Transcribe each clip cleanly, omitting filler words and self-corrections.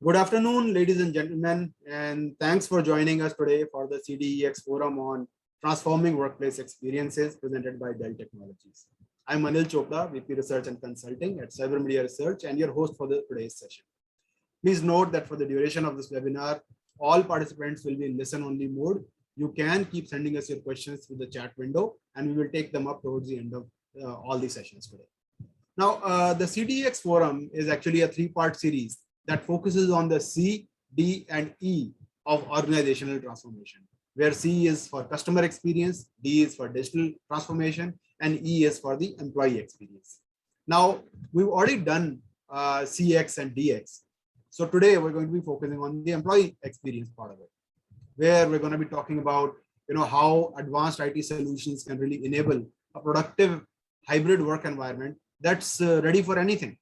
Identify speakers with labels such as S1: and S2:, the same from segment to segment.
S1: Good afternoon, ladies and gentlemen, and thanks for joining us today for the CDEX forum on transforming workplace experiences presented by Dell Technologies. I'm Anil Chopra, VP Research and Consulting at Cyber Media Research, and your host for today's session. Please note that for the duration of this webinar, all participants will be in listen-only mode. You can keep sending us your questions through the chat window, and we will take them up towards the end of all the sessions today. Now, the CDEX forum is actually a three-part series that focuses on the C, D, and E of organizational transformation, where C is for customer experience, D is for digital transformation, and E is for the employee experience. Now, we've already done CX and DX. So today we're going to be focusing on the employee experience part of it, where we're going to be talking about how advanced IT solutions can really enable a productive hybrid work environment that's ready for anything.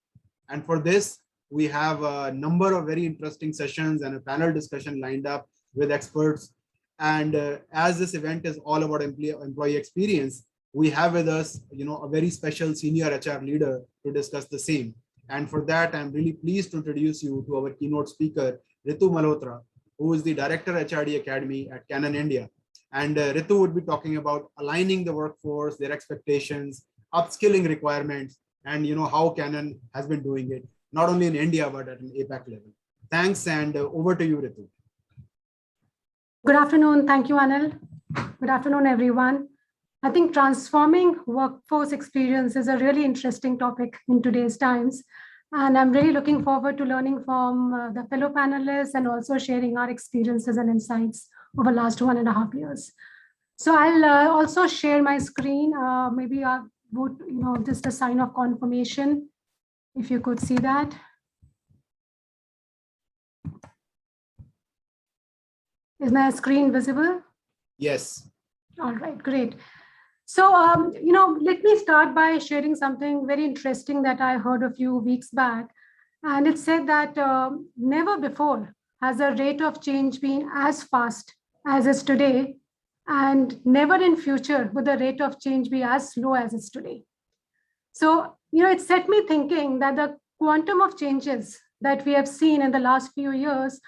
S1: And for this, we have a number of very interesting sessions and a panel discussion lined up with experts. And as this event is all about employee experience, we have with us, a very special senior HR leader to discuss the same. And for that, I'm really pleased to introduce you to our keynote speaker, Ritu Malhotra, who is the Director HRD Academy at Canon India. And Ritu would be talking about aligning the workforce, their expectations, upskilling requirements, and how Canon has been doing it, not only in India, but at an APAC level. Thanks, and over to you, Ritu.
S2: Good afternoon. Thank you, Anil. Good afternoon, everyone. I think transforming workforce experience is a really interesting topic in today's times. And I'm really looking forward to learning from the fellow panelists and also sharing our experiences and insights over the last 1.5 years. So I'll also share my screen. Maybe I would, just a sign of confirmation. If you could see that. Is my screen visible?
S1: Yes.
S2: All right, great. So, let me start by sharing something very interesting that I heard a few weeks back. And it said that never before has the rate of change been as fast as it's today. And never in future would the rate of change be as slow as it's today. So, it set me thinking that the quantum of changes that we have seen in the last few years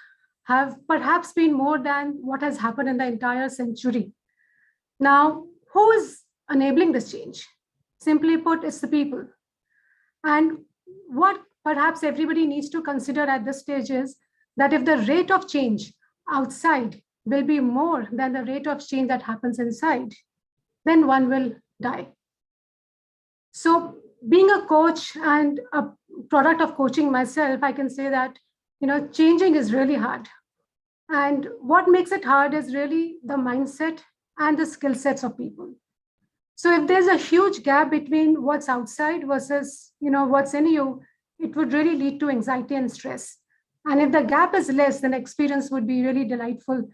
S2: have perhaps been more than what has happened in the entire century. Now, who is enabling this change? Simply put, it's the people. And what perhaps everybody needs to consider at this stage is that if the rate of change outside will be more than the rate of change that happens inside, then one will die. So being a coach and a product of coaching myself, I can say that, changing is really hard. And what makes it hard is really the mindset and the skill sets of people. So if there's a huge gap between what's outside versus, what's in you, it would really lead to anxiety and stress. And if the gap is less, then experience would be really delightful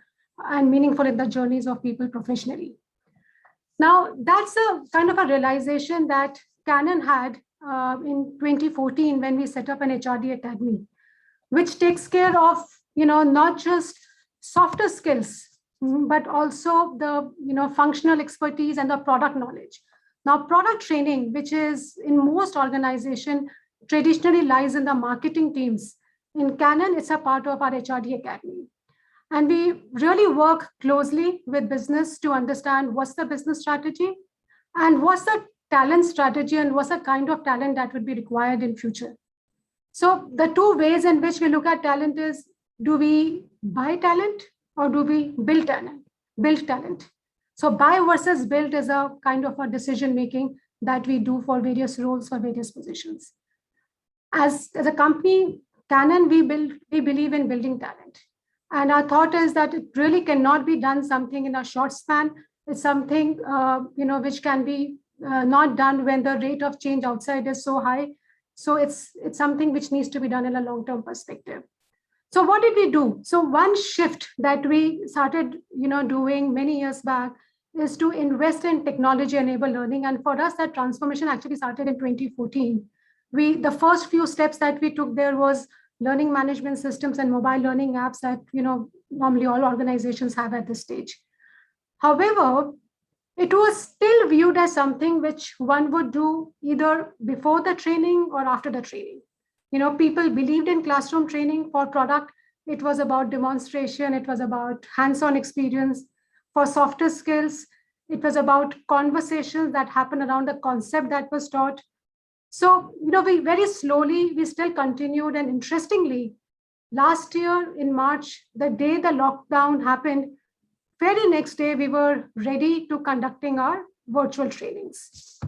S2: and meaningful in the journeys of people professionally. Now, that's a kind of a realization that Canon had in 2014 when we set up an HRD Academy, which takes care of, not just softer skills, but also the, functional expertise and the product knowledge. Now, product training, which is in most organizations, traditionally lies in the marketing teams. In Canon, it's a part of our HRD Academy. And we really work closely with business to understand what's the business strategy and what's the talent strategy and what's the kind of talent that would be required in future. So the two ways in which we look at talent is, do we buy talent or do we build talent? So buy versus build is a kind of a decision making that we do for various roles, for various positions. As a company, Canon, we believe in building talent. And our thought is that it really cannot be done something in a short span. It's something, which can be not done when the rate of change outside is so high. So it's something which needs to be done in a long-term perspective. So what did we do? So one shift that we started, doing many years back is to invest in technology-enabled learning. And for us, that transformation actually started in 2014. The first few steps that we took there was learning management systems and mobile learning apps that, normally all organizations have at this stage. However, it was still viewed as something which one would do either before the training or after the training. People believed in classroom training. For product, it was about demonstration, it was about hands-on experience. For softer skills, it was about conversations that happened around the concept that was taught. So, we very slowly, we still continued. And interestingly, last year in March, the day the lockdown happened, very next day, we were ready to conducting our virtual trainings.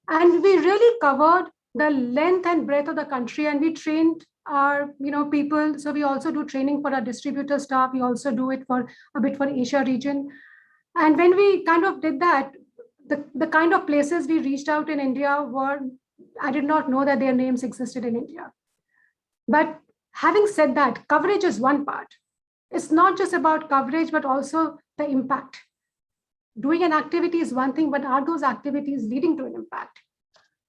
S2: And we really covered the length and breadth of the country, and we trained our people. So we also do training for our distributor staff. We also do it for a bit for Asia region. And when we kind of did that, the kind of places we reached out in India were, I did not know that their names existed in India. But having said that, coverage is one part. It's not just about coverage, but also the impact. Doing an activity is one thing, but are those activities leading to an impact?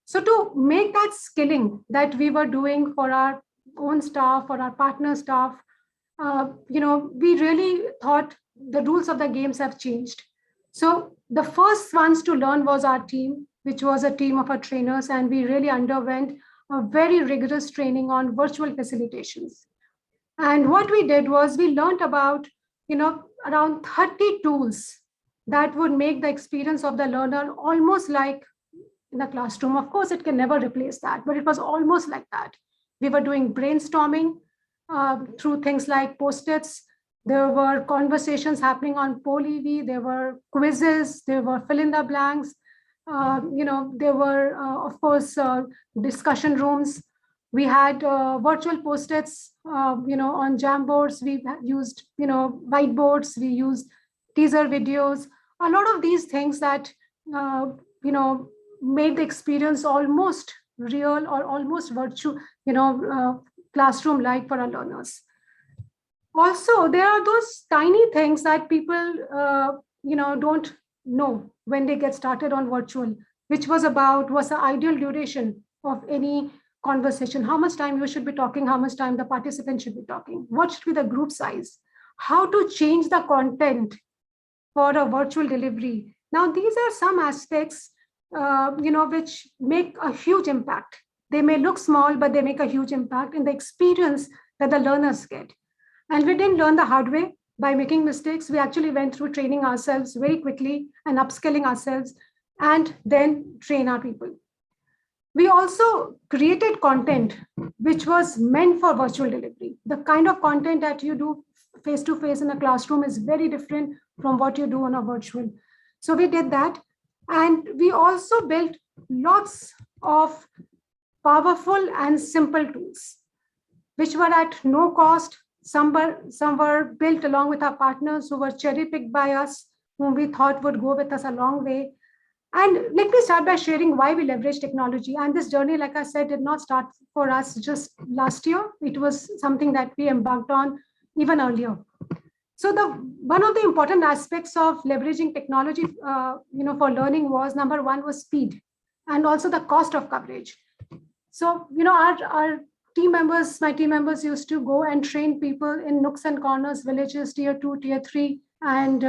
S2: So to make that skilling that we were doing for our own staff, for our partner staff, we really thought the rules of the games have changed. So the first ones to learn was our team, which was a team of our trainers, and we really underwent a very rigorous training on virtual facilitations. And what we did was we learned about, around 30 tools that would make the experience of the learner almost like in the classroom. Of course, it can never replace that, but it was almost like that. We were doing brainstorming through things like Post-its. There were conversations happening on PolEV. There were quizzes. There were fill in the blanks. There were, of course, discussion rooms. We had virtual Post-its, on Jamboards. We used, whiteboards. We used teaser videos. A lot of these things that, made the experience almost real or almost virtual, classroom-like for our learners. Also, there are those tiny things that people, don't know when they get started on virtual, which was the ideal duration of any conversation. How much time you should be talking, how much time the participant should be talking, what should be the group size, how to change the content for a virtual delivery. Now, these are some aspects, which make a huge impact. They may look small, but they make a huge impact in the experience that the learners get. And we didn't learn the hard way by making mistakes. We actually went through training ourselves very quickly and upskilling ourselves and then train our people. We also created content which was meant for virtual delivery. The kind of content that you do face-to-face in a classroom is very different from what you do on a virtual. So we did that. And we also built lots of powerful and simple tools, which were at no cost. Some were built along with our partners who were cherry-picked by us, whom we thought would go with us a long way. And let me start by sharing why we leverage technology. And this journey, like I said, did not start for us just last year. It was something that we embarked on even earlier. So one of the important aspects of leveraging technology, for learning was, number one was speed and also the cost of coverage. So, our team members, my team members used to go and train people in nooks and corners, villages, tier 2, tier 3, and,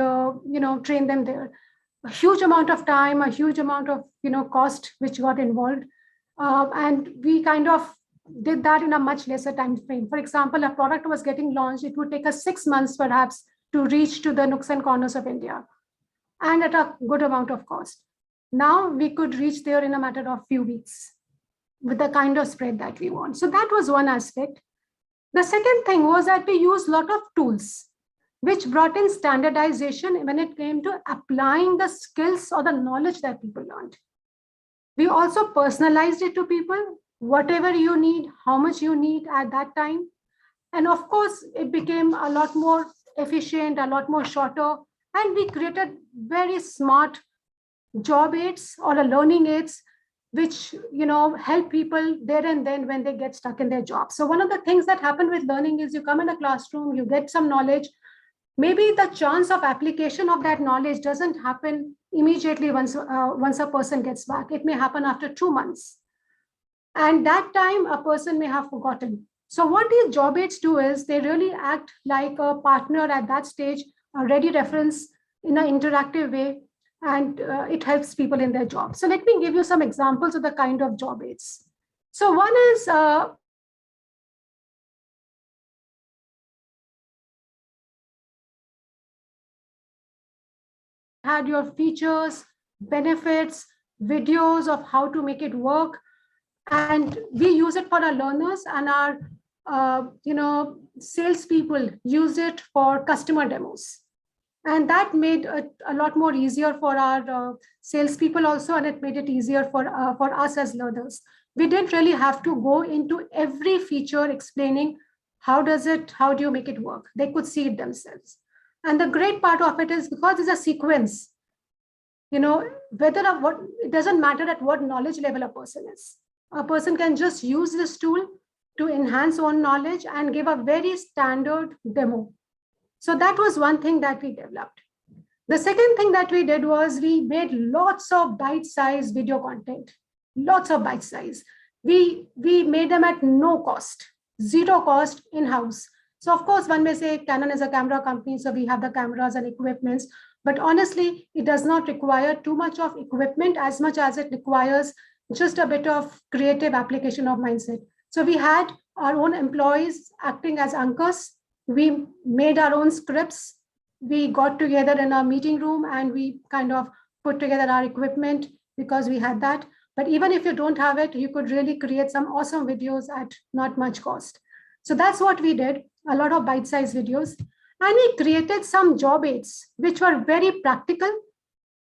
S2: train them there. A huge amount of time, a huge amount of, cost which got involved. And we kind of did that in a much lesser time frame. For example, a product was getting launched, it would take us 6 months perhaps to reach to the nooks and corners of India, and at a good amount of cost. Now we could reach there in a matter of few weeks with the kind of spread that we want. So that was one aspect. The second thing was that we used a lot of tools which brought in standardization when it came to applying the skills or the knowledge that people learned. We also personalized it to people, whatever you need, how much you need at that time. And of course, it became a lot more efficient, a lot more shorter. And we created very smart job aids or learning aids, which help people there and then when they get stuck in their job. So one of the things that happen with learning is you come in a classroom, you get some knowledge. Maybe the chance of application of that knowledge doesn't happen immediately once a person gets back. It may happen after 2 months. And that time a person may have forgotten. So what these job aids do is they really act like a partner at that stage, a ready reference in an interactive way, and it helps people in their job. So let me give you some examples of the kind of job aids. So one is had your features, benefits, videos of how to make it work. And we use it for our learners, and our salespeople use it for customer demos. And that made it a lot more easier for our salespeople also, and it made it easier for us as learners. We didn't really have to go into every feature explaining how do you make it work. They could see it themselves. And the great part of it is because it's a sequence, it doesn't matter at what knowledge level a person is. A person can just use this tool to enhance own knowledge and give a very standard demo. So that was one thing that we developed. The second thing that we did was we made lots of bite-sized video content, lots of bite-size. We made them at no cost, zero cost in-house. So of course, one may say Canon is a camera company, so we have the cameras and equipments, but honestly, it does not require too much of equipment as much as it requires just a bit of creative application of mindset. So we had our own employees acting as anchors. We made our own scripts. We got together in our meeting room and we kind of put together our equipment because we had that. But even if you don't have it, you could really create some awesome videos at not much cost. So that's what we did, a lot of bite-sized videos. And we created some job aids, which were very practical,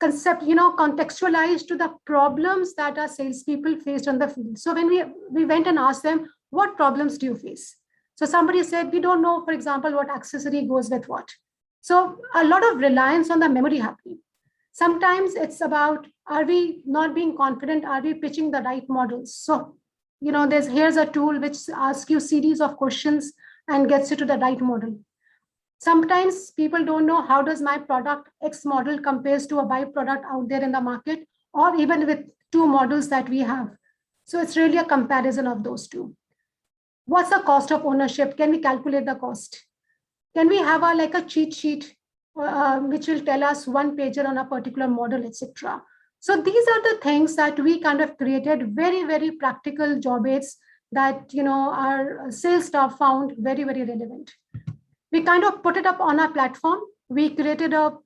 S2: contextualized to the problems that our salespeople faced on the field. So when we went and asked them, what problems do you face? So somebody said, we don't know, for example, what accessory goes with what. So a lot of reliance on the memory happening. Sometimes it's about, are we not being confident? Are we pitching the right models? So, here's a tool which asks you series of questions and gets you to the right model. Sometimes people don't know how does my product X model compares to a Y product out there in the market, or even with two models that we have. So it's really a comparison of those two. What's the cost of ownership? Can we calculate the cost? Can we have a cheat sheet which will tell us one pager on a particular model, etc. So these are the things that we kind of created, very, very practical job aids that our sales staff found very, very relevant. We kind of put it up on our platform. We created a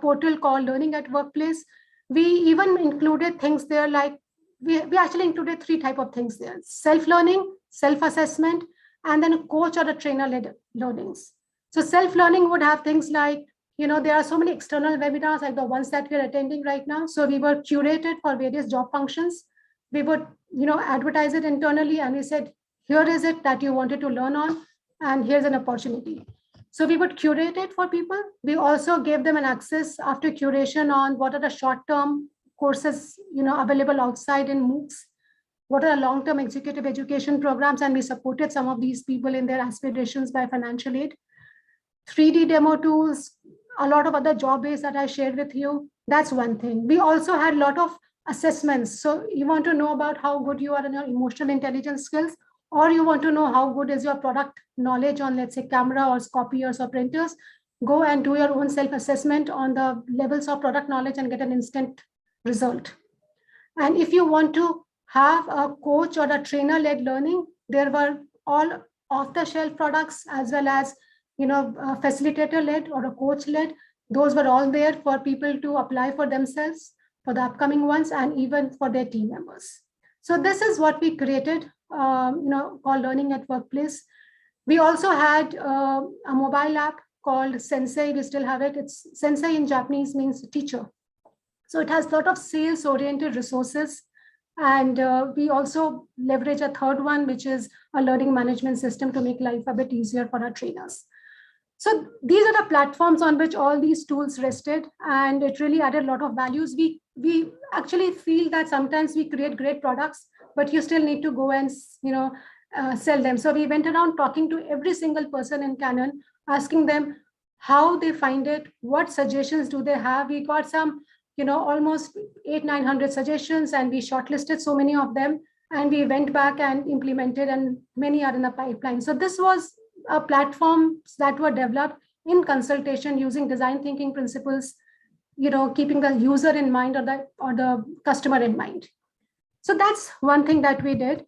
S2: portal called Learning at Workplace. We even included things there like, we actually included 3 types of things there: self-learning, self-assessment, and then a coach or a trainer-led learnings. So self-learning would have things like, there are so many external webinars like the ones that we're attending right now. So we were curated for various job functions. We would, advertise it internally, and we said, here is it that you wanted to learn on, and here's an opportunity. So we would curate it for people. We also gave them an access after curation on what are the short-term courses, available outside in MOOCs, what are the long-term executive education programs, and we supported some of these people in their aspirations by financial aid. 3D demo tools, a lot of other job aids that I shared with you. That's one thing. We also had a lot of assessments. So you want to know about how good you are in your emotional intelligence skills, or you want to know how good is your product knowledge on, let's say, camera or copiers or printers, go and do your own self-assessment on the levels of product knowledge and get an instant result. And if you want to have a coach or a trainer-led learning, there were all off-the-shelf products as well as facilitator-led or a coach-led. Those were all there for people to apply for themselves, for the upcoming ones, and even for their team members. So this is what we created, called Learning at Workplace. We also had a mobile app called Sensei. We still have it. It's Sensei in Japanese means teacher. So it has a lot of sales-oriented resources. And we also leverage a third one, which is a learning management system to make life a bit easier for our trainers. So these are the platforms on which all these tools rested, and it really added a lot of values. We actually feel that sometimes we create great products, but you still need to go and sell them. So we went around talking to every single person in Canon, asking them how they find it, what suggestions do they have. We got some almost 800-900 suggestions, and we shortlisted so many of them, and we went back and implemented, and many are in the pipeline. So this was platforms that were developed in consultation using design thinking principles, keeping the user in mind or the customer in mind. So that's one thing that we did.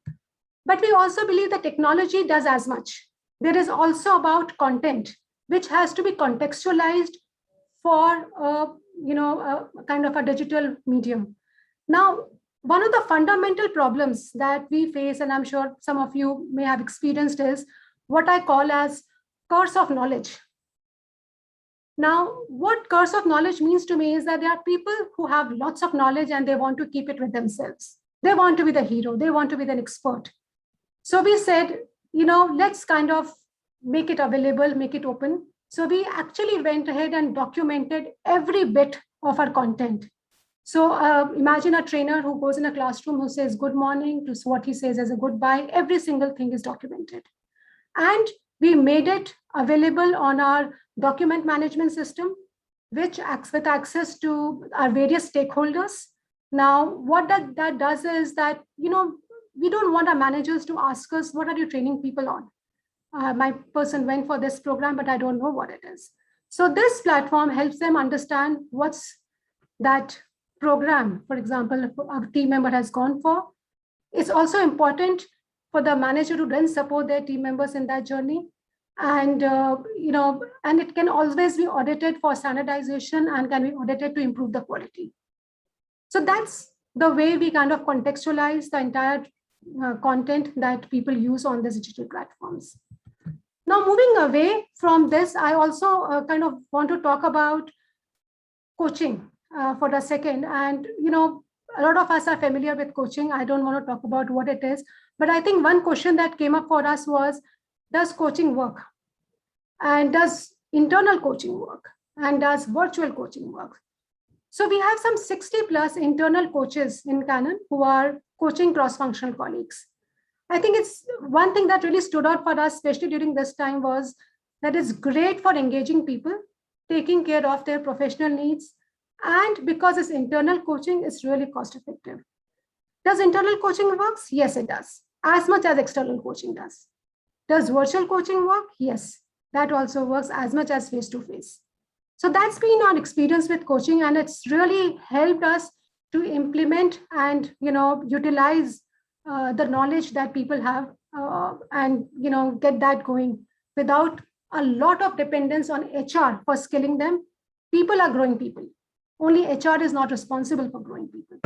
S2: But we also believe that technology does as much. There is also about content, which has to be contextualized for a kind of a digital medium. Now, one of the fundamental problems that we face, and I'm sure some of you may have experienced, is what I call as curse of knowledge. Now, what curse of knowledge means to me is that there are people who have lots of knowledge and they want to keep it with themselves. They want to be the hero. They want to be an expert. So we said, let's kind of make it available, make it open. So we actually went ahead and documented every bit of our content. So imagine a trainer who goes in a classroom who says good morning to what he says as a goodbye. Every single thing is documented. And we made it available on our document management system, which acts with access to our various stakeholders. Now, what that does is that, we don't want our managers to ask us, what are you training people on? My person went for this program, but I don't know what it is. So this platform helps them understand what's that program, for example, a team member has gone for. It's also important for the manager to then support their team members in that journey. And, and it can always be audited for standardization and can be audited to improve the quality. So that's the way we kind of contextualize the entire content that people use on these digital platforms. Now, moving away from this, I also kind of want to talk about coaching for a second. And, a lot of us are familiar with coaching. I don't want to talk about what it is, but I think one question that came up for us was, does coaching work? And does internal coaching work? And does virtual coaching work? So we have some 60 plus internal coaches in Canon who are coaching cross-functional colleagues. I think it's one thing that really stood out for us, especially during this time, was that it's great for engaging people, taking care of their professional needs. And because it's internal coaching, it's really cost effective. Does internal coaching work? Yes, it does. As much as external coaching does. Does virtual coaching work? Yes, that also works as much as face-to-face. So that's been our experience with coaching, and it's really helped us to implement and utilize the knowledge that people have and get that going without a lot of dependence on HR for skilling them. People are growing people. Only HR is not responsible for growing people.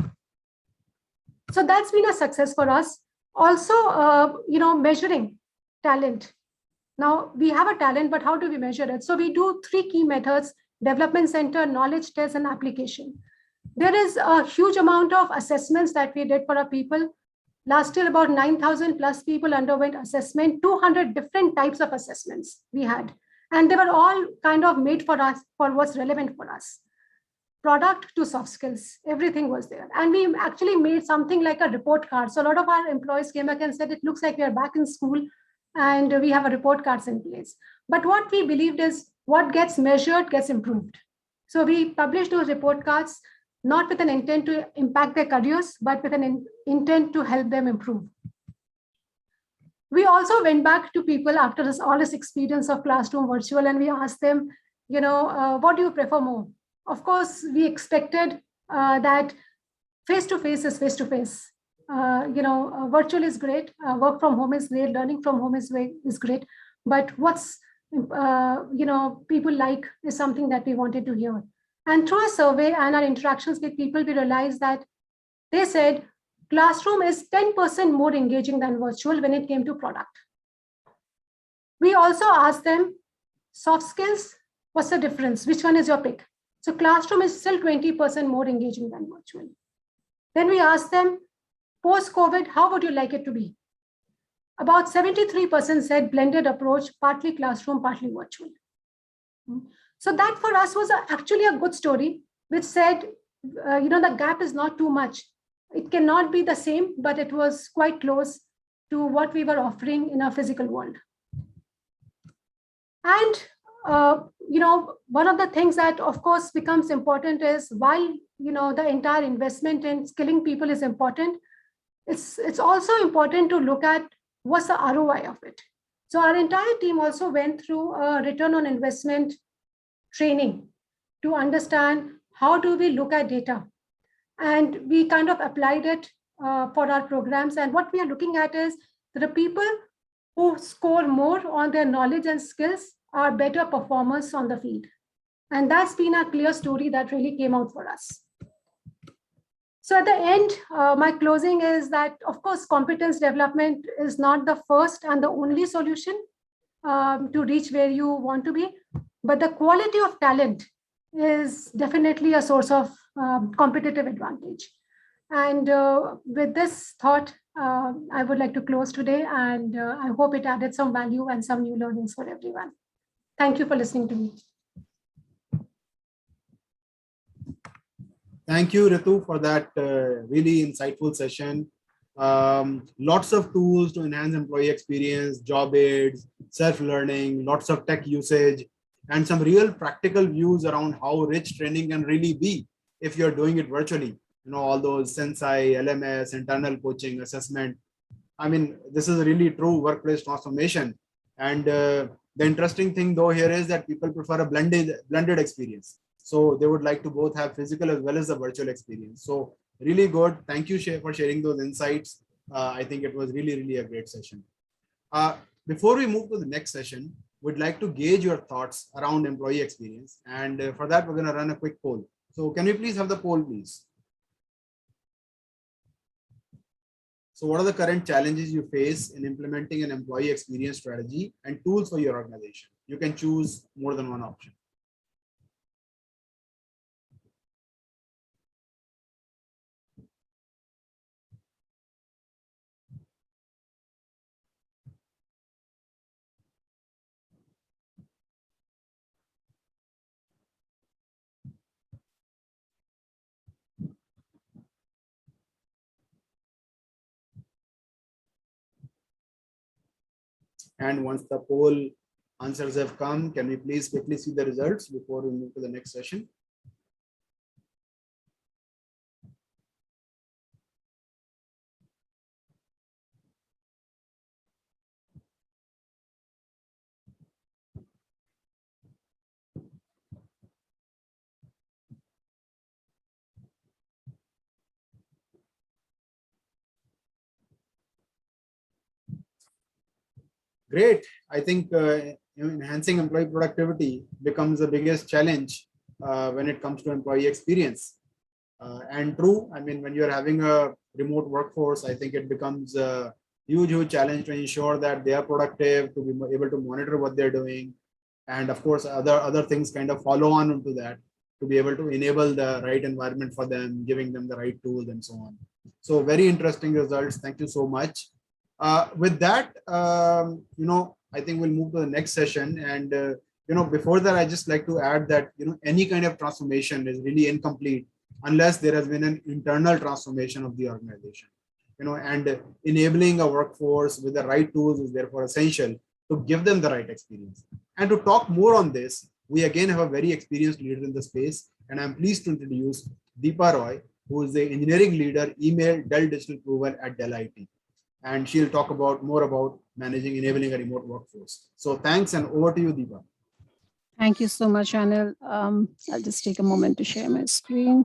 S2: So that's been a success for us. Also, measuring talent. Now we have a talent, but how do we measure it? So we do 3 key methods: development center, knowledge test, and application. There is a huge amount of assessments that we did for our people. Last year, about 9,000 plus people underwent assessment, 200 different types of assessments we had. And they were all kind of made for us, for what's relevant for us. Product to soft skills, everything was there. And we actually made something like a report card. So a lot of our employees came back and said, it looks like we are back in school and we have a report cards in place. But what we believed is what gets measured gets improved. So we published those report cards, not with an intent to impact their careers, but with an intent to help them improve. We also went back to people after all this experience of classroom virtual, and we asked them, what do you prefer more? Of course, we expected that face-to-face is face-to-face. Virtual is great, work from home is great, learning from home is great, but what's people like is something that we wanted to hear. And through a survey and our interactions with people, we realized that they said classroom is 10% more engaging than virtual when it came to product. We also asked them, soft skills, what's the difference? Which one is your pick? So classroom is still 20% more engaging than virtual. Then we asked them, post-COVID, how would you like it to be? About 73% said blended approach, partly classroom, partly virtual. So that for us was actually a good story, which said, the gap is not too much. It cannot be the same, but it was quite close to what we were offering in our physical world. And, one of the things that, of course, becomes important is while, the entire investment in skilling people is important, it's also important to look at what's the ROI of it. So our entire team also went through a return on investment training to understand how do we look at data. And we kind of applied it for our programs. And what we are looking at is the people who score more on their knowledge and skills are better performers on the field. And that's been a clear story that really came out for us. So at the end, my closing is that, of course, competence development is not the first and the only solution to reach where you want to be, but the quality of talent is definitely a source of competitive advantage. And with this thought, I would like to close today, and I hope it added some value and some new learnings for everyone. Thank you for listening to me.
S1: Thank you, Ritu, for that really insightful session. Lots of tools to enhance employee experience, job aids, self-learning, lots of tech usage, and some real practical views around how rich training can really be if you're doing it virtually. All those Sensei, LMS, internal coaching, assessment. I mean, this is a really true workplace transformation. And the interesting thing though here is that people prefer a blended experience. So they would like to both have physical as well as the virtual experience. So really good. Thank you for sharing those insights. I think it was really a great session. Before we move to the next session, we'd like to gauge your thoughts around employee experience. And for that, we're going to run a quick poll. So can we please have the poll, please? So what are the current challenges you face in implementing an employee experience strategy and tools for your organization? You can choose more than one option. And once the poll answers have come, can we please quickly see the results before we move to the next session? Great. I think enhancing employee productivity becomes the biggest challenge when it comes to employee experience. And true, I mean, when you're having a remote workforce, I think it becomes a huge challenge to ensure that they are productive, to be able to monitor what they're doing. And of course, other things kind of follow on into that, to be able to enable the right environment for them, giving them the right tools and so on. So very interesting results. Thank you so much. With that, I think we'll move to the next session. And, before that, I just like to add that, any kind of transformation is really incomplete unless there has been an internal transformation of the organization, and enabling a workforce with the right tools is therefore essential to give them the right experience. And to talk more on this, we again have a very experienced leader in the space, and I'm pleased to introduce Deepa Roy, who is the engineering leader, email Dell Digital Approval at Dell IT. And she'll talk more about enabling a remote workforce. So thanks, and over to you, Deepa.
S3: Thank you so much, Anil. I'll just take a moment to share my screen.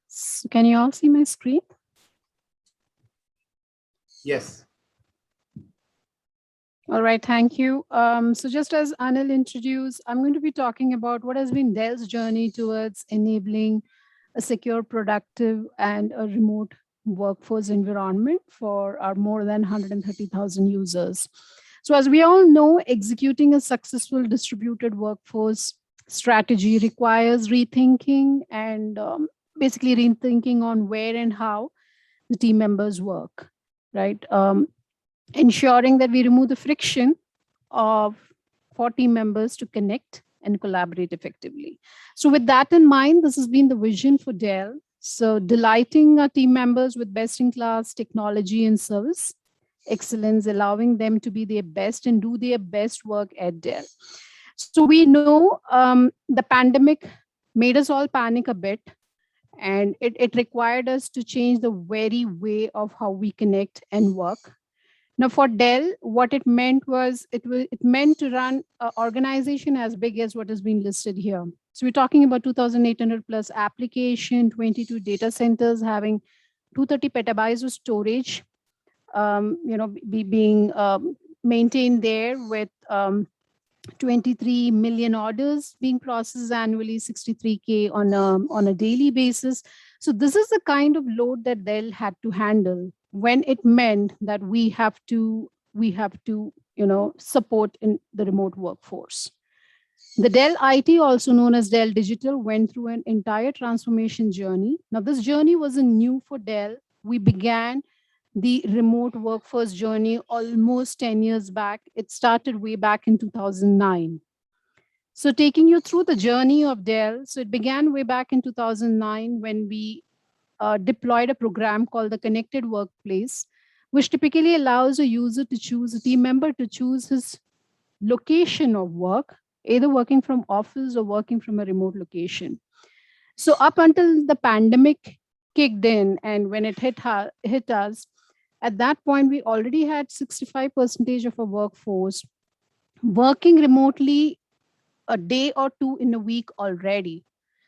S3: So can you all see my screen?
S1: Yes.
S3: All right, thank you. So just as Anil introduced, I'm going to be talking about what has been Dell's journey towards enabling a secure, productive, and a remote workforce environment for our more than 130,000 users. So as we all know, executing a successful distributed workforce strategy requires rethinking and basically rethinking on where and how the team members work, right? Ensuring that we remove the friction for team members to connect and collaborate effectively. So with that in mind, this has been the vision for Dell. So delighting our team members with best-in-class technology and service excellence, allowing them to be their best and do their best work at Dell. So we know the pandemic made us all panic a bit, and it required us to change the very way of how we connect and work. Now for Dell, what it meant was, it meant to run an organization as big as what has been listed here. So we're talking about 2,800 plus application, 22 data centers having 230 petabytes of storage, being maintained there with 23 million orders being processed annually, 63K on a daily basis. So this is the kind of load that Dell had to handle when it meant that we have to support in the remote workforce. The Dell IT, also known as Dell Digital, went through an entire transformation journey. Now, this journey wasn't new for Dell. We began the remote workforce journey almost 10 years back. It started way back in 2009. So taking you through the journey of Dell, so it began way back in 2009 when we deployed a program called the Connected Workplace, which typically allows a user to choose, a team member to choose his location of work, either working from office or working from a remote location. So up until the pandemic kicked in and when it hit us, at that point, we already had 65% of our workforce working remotely a day or two in a week already.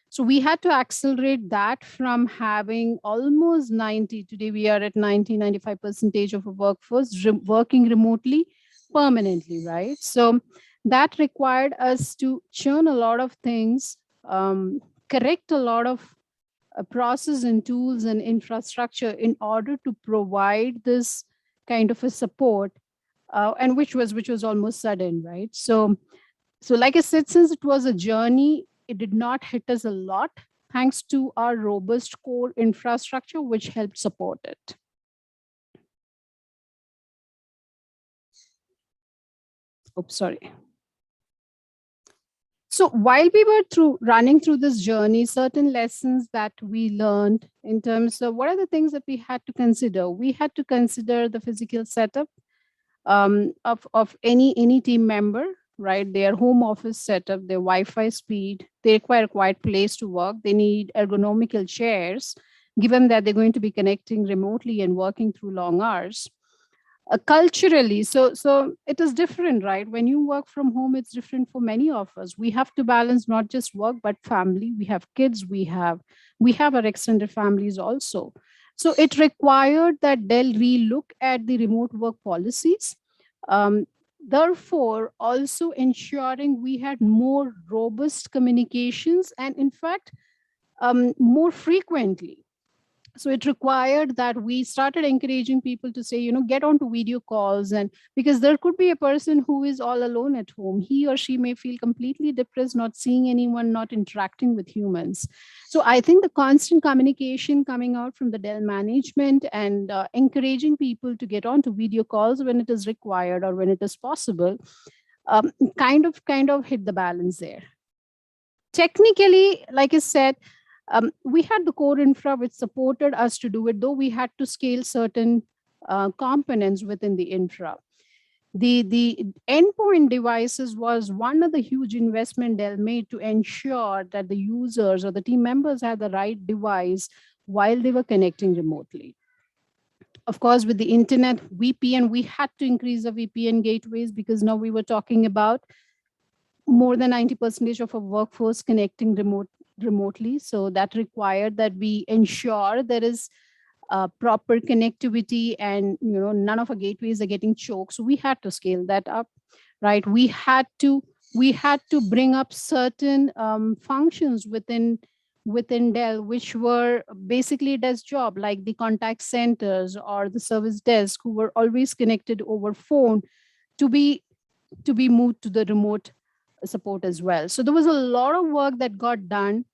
S3: So we had to accelerate that from having almost 90, today we are at 95% of our workforce working remotely permanently, right? So that required us to churn a lot of things, correct a lot of process and tools and infrastructure in order to provide this kind of a support, and which was almost sudden, right? So like I said, since it was a journey, it did not hit us a lot thanks to our robust core infrastructure, which helped support it. Oops, sorry. So while we were running through this journey, certain lessons that we learned in terms of what are the things that we had to consider. We had to consider the physical setup of any team member, right? Their home office setup, their Wi-Fi speed. They require a quiet place to work. They need ergonomical chairs, given that they're going to be connecting remotely and working through long hours. Culturally, so it is different, right? When you work from home, it's different for many of us. We have to balance not just work but family. We have kids, we have our extended families also. So it required that Dell relook at the remote work policies, therefore also ensuring we had more robust communications and in fact more frequently. So it required that we started encouraging people to say, get onto video calls, and because there could be a person who is all alone at home. He or she may feel completely depressed, not seeing anyone, not interacting with humans. So I think the constant communication coming out from the Dell management and encouraging people to get onto video calls when it is required or when it is possible, kind of hit the balance there. Technically, like I said, we had the core infra which supported us to do it, though we had to scale certain components within the infra. The endpoint devices was one of the huge investment Dell made to ensure that the users or the team members had the right device while they were connecting remotely. Of course, with the internet VPN, we had to increase the VPN gateways because now we were talking about more than 90% of our workforce connecting remotely. So that required that we ensure there is proper connectivity and none of our gateways are getting choked. So we had to scale that up, right? We had to bring up certain functions within Dell, which were basically Dell's job, like the contact centers or the service desk, who were always connected over phone, to be moved to the remote support as well. So there was a lot of work that got done.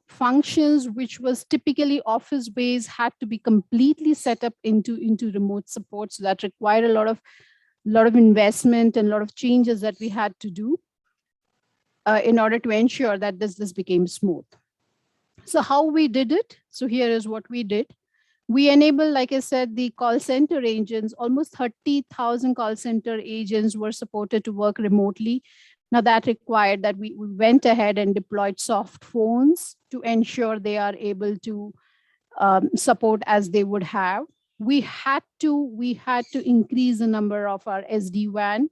S3: Functions which was typically office based had to be completely set up into remote support. So that required a lot of investment and a lot of changes that we had to do in order to ensure that this became smooth. So how we did it? So here is what we did. We enabled, like I said, the call center agents. Almost 30,000 call center agents were supported to work remotely. Now that required that we went ahead and deployed soft phones to ensure they are able to support as they would have. We had to increase the number of our SD-WAN,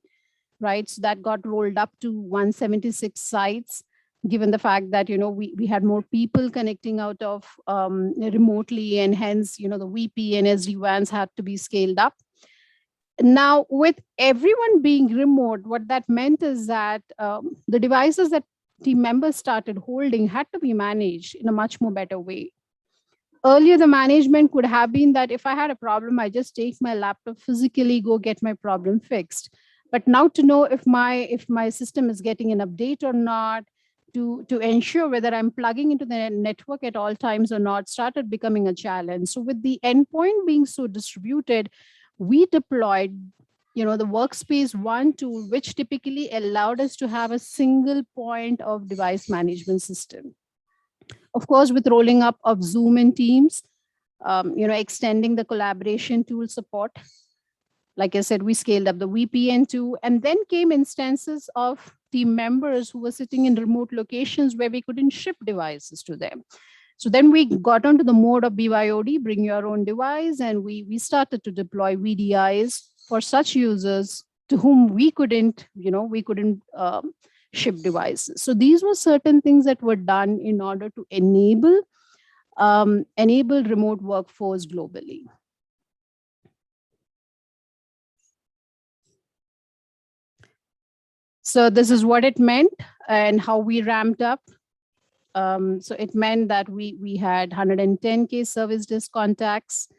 S3: right? So that got rolled up to 176 sites, given the fact that, we had more people connecting out of remotely, and hence, the VP and SD-WANs had to be scaled up. Now, with everyone being remote, what that meant is that the devices that team members started holding had to be managed in a much more better way. Earlier, the management could have been that if I had a problem, I just take my laptop physically, go get my problem fixed. But now to know if my system is getting an update or not, to ensure whether I'm plugging into the network at all times or not, started becoming a challenge. So with the endpoint being so distributed, we deployed the workspace one tool, which typically allowed us to have a single point of device management system. Of course, with rolling up of Zoom and Teams, extending the collaboration tool support. Like I said, we scaled up the VPN too, and then came instances of team members who were sitting in remote locations where we couldn't ship devices to them. So then we got onto the mode of BYOD, bring your own device, and we started to deploy VDIs for such users to whom we couldn't ship devices. So these were certain things that were done in order to enable remote workforce globally. So this is what it meant and how we ramped up. So it meant that we had 110K service desk contacts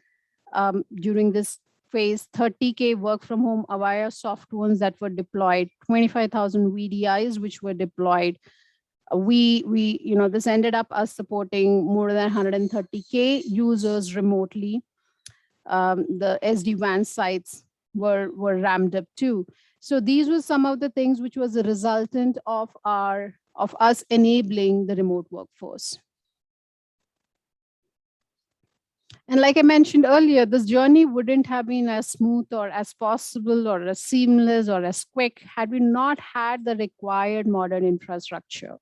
S3: during this phase, 30K work from home Avaya soft ones that were deployed, 25,000 VDIs which were deployed. This ended up us supporting more than 130K users remotely. The SD-WAN sites were ramped up too. So these were some of the things which was a resultant of us enabling the remote workforce. And like I mentioned earlier, this journey wouldn't have been as smooth or as possible or as seamless or as quick had we not had the required modern infrastructure,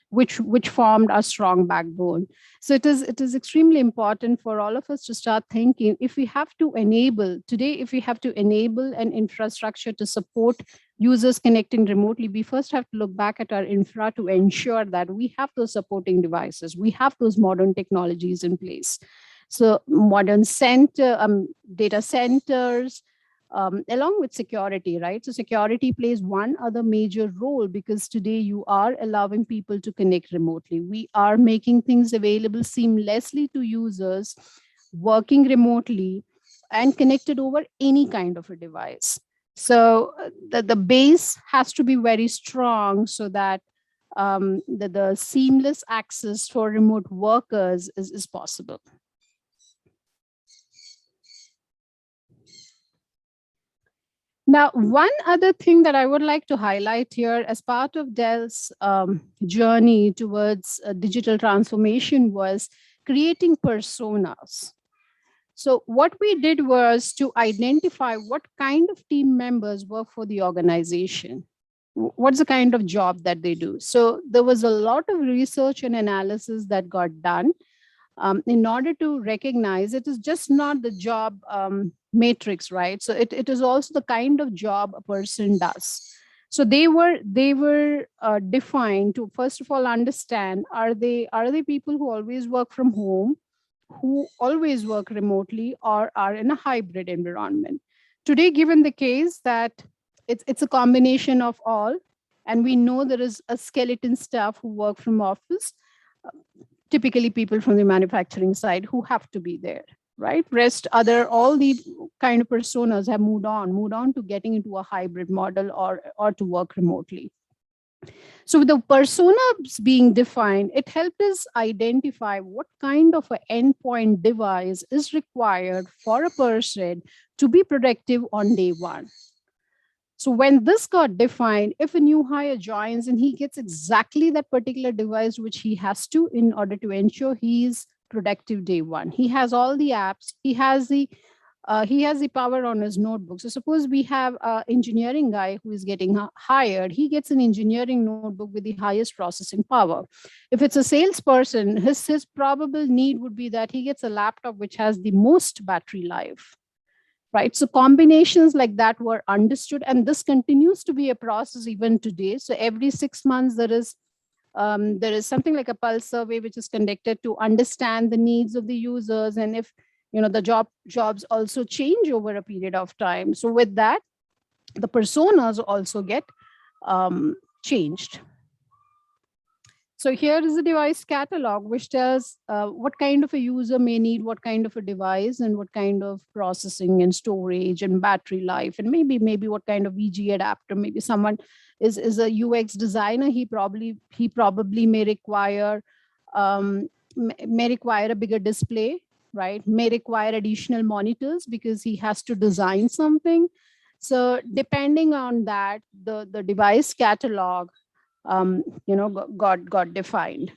S3: which formed a strong backbone. So it is extremely important for all of us to start thinking, if we have to enable an infrastructure to support users connecting remotely, we first have to look back at our infra to ensure that we have those supporting devices, we have those modern technologies in place. So modern data centers, along with security, right? So security plays one other major role, because today you are allowing people to connect remotely. We are making things available seamlessly to users working remotely and connected over any kind of a device. So the base has to be very strong so that the seamless access for remote workers is possible. Now, one other thing that I would like to highlight here as part of Dell's journey towards digital transformation was creating personas. So what we did was to identify what kind of team members work for the organization. What's the kind of job that they do? So there was a lot of research and analysis that got done in order to recognize it is just not the job matrix, right? So it is also the kind of job a person does. So they were defined to, first of all, understand, are they people who always work from home, who always work remotely, or are in a hybrid environment? Today, given the case that it's a combination of all, and we know there is a skeleton staff who work from office, typically people from the manufacturing side who have to be there, right? All the kind of personas have moved on to getting into a hybrid model or to work remotely. So with the personas being defined, it helped us identify what kind of an endpoint device is required for a person to be productive on day one. So when this got defined, if a new hire joins and he gets exactly that particular device which he has to in order to ensure he's productive day one, he has all the apps, he has the power on his notebook. So suppose we have an engineering guy who is getting hired, he gets an engineering notebook with the highest processing power. If it's a salesperson, his probable need would be that he gets a laptop which has the most battery life. Right. So combinations like that were understood, and this continues to be a process even today. So every 6 months, there is something like a pulse survey which is conducted to understand the needs of the users, and if the jobs also change over a period of time. So with that, the personas also get changed. So here is the device catalog, which tells what kind of a user may need what kind of a device and what kind of processing and storage and battery life, and maybe what kind of VG adapter. Maybe someone is a UX designer. He probably may require a bigger display, right? May require additional monitors because he has to design something. So depending on that, the device catalog got defined.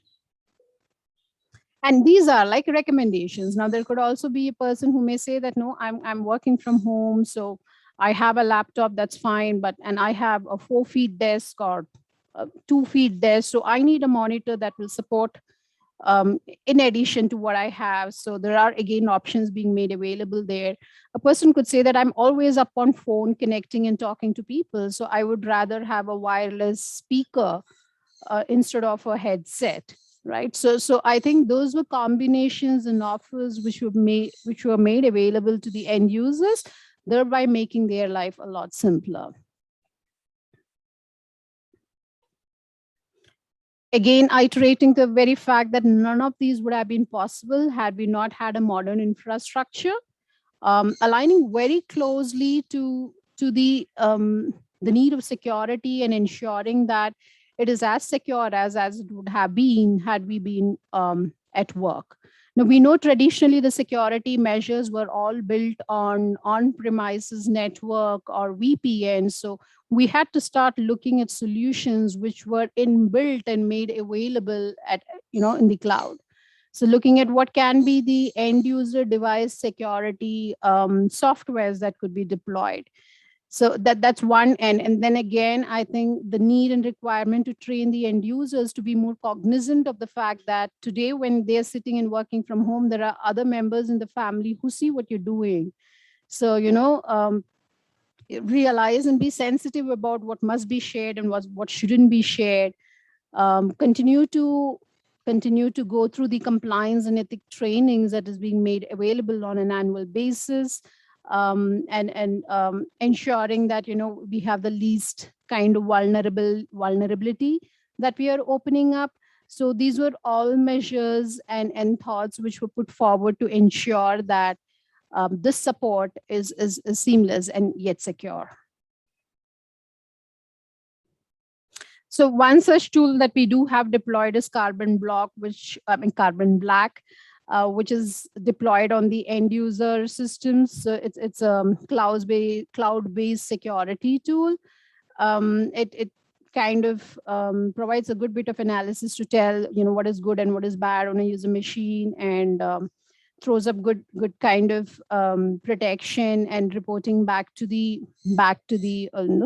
S3: And these are like recommendations. Now, there could also be a person who may say that, no, I'm working from home, so I have a laptop, that's fine, and I have a 4-feet desk or a 2-feet desk, so I need a monitor that will support in addition to what I have. So there are again options being made available there. A person could say that I'm always up on phone connecting and talking to people, so I would rather have a wireless speaker instead of a headset, right? So I think those were combinations and offers which were made available to the end users, thereby making their life a lot simpler. Again, iterating the very fact that none of these would have been possible had we not had a modern infrastructure, aligning very closely to the need of security and ensuring that it is as secure as it would have been had we been at work. Now, we know traditionally the security measures were all built on-premises network or VPN. So we had to start looking at solutions which were inbuilt and made available in the cloud. So looking at what can be the end user device security softwares that could be deployed. So that's one end. And then again, I think the need and requirement to train the end users to be more cognizant of the fact that today when they're sitting and working from home, there are other members in the family who see what you're doing. So, realize and be sensitive about what must be shared and what shouldn't be shared. Continue to go through the compliance and ethic trainings that is being made available on an annual basis. And ensuring that we have the least kind of vulnerability that we are opening up. So these were all measures and thoughts which were put forward to ensure that this support is seamless and yet secure. So one such tool that we do have deployed is Carbon Black, which is deployed on the end user systems. So it's a cloud-based security tool. It kind of provides a good bit of analysis to tell what is good and what is bad on a user machine, and throws up good kind of protection and reporting back to the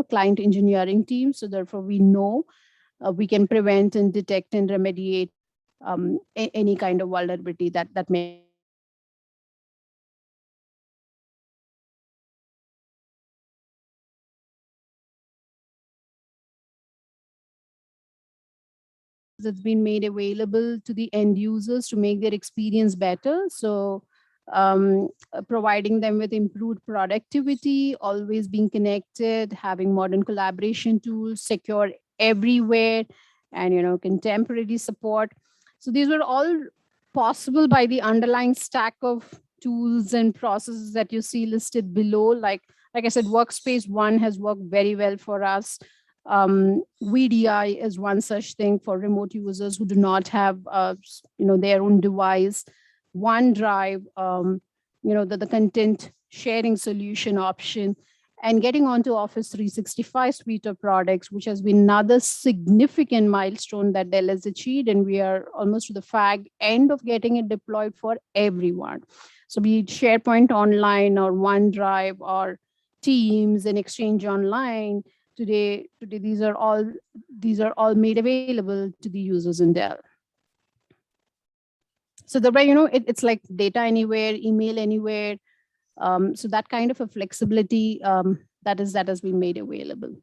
S3: client engineering team. So therefore, we know we can prevent and detect and remediate any kind of vulnerability that may. That's been made available to the end users to make their experience better. So providing them with improved productivity, always being connected, having modern collaboration tools, secure everywhere, and contemporary support. So these were all possible by the underlying stack of tools and processes that you see listed below. Like I said, Workspace ONE has worked very well for us. VDI is one such thing for remote users who do not have their own device. OneDrive, the content sharing solution option, and getting onto Office 365 suite of products, which has been another significant milestone that Dell has achieved, and we are almost to the fag end of getting it deployed for everyone. So be it SharePoint Online or OneDrive or Teams and Exchange Online. Today, these are all made available to the users in Dell. So the way it's like data anywhere, email anywhere. So that kind of a flexibility that has been made available.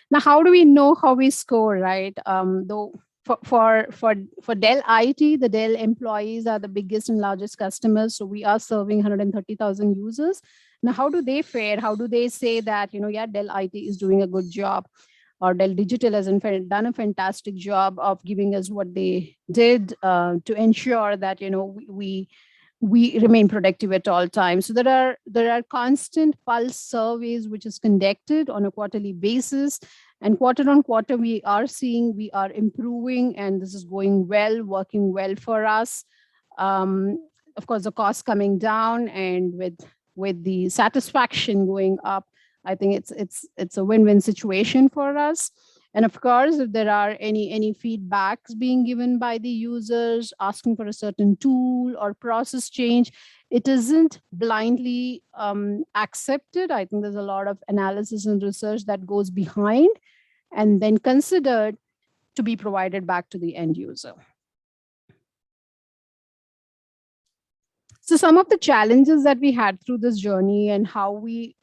S3: Now, how do we know how we score, right? Though for Dell IT, the Dell employees are the biggest and largest customers. So we are serving 130,000 users. Now, how do they fare? How do they say that, yeah, Dell IT is doing a good job, or Dell Digital has in fact done a fantastic job of giving us what they did to ensure that, we remain productive at all times. So there are constant pulse surveys which is conducted on a quarterly basis, and quarter on quarter we are seeing we are improving, and this is going well, working well for us. Of course, the cost coming down, and with the satisfaction going up, I think it's a win-win situation for us. And of course, if there are any feedbacks being given by the users asking for a certain tool or process change, it isn't blindly accepted. I think there's a lot of analysis and research that goes behind and then considered to be provided back to the end user. So some of the challenges that we had through this journey and how we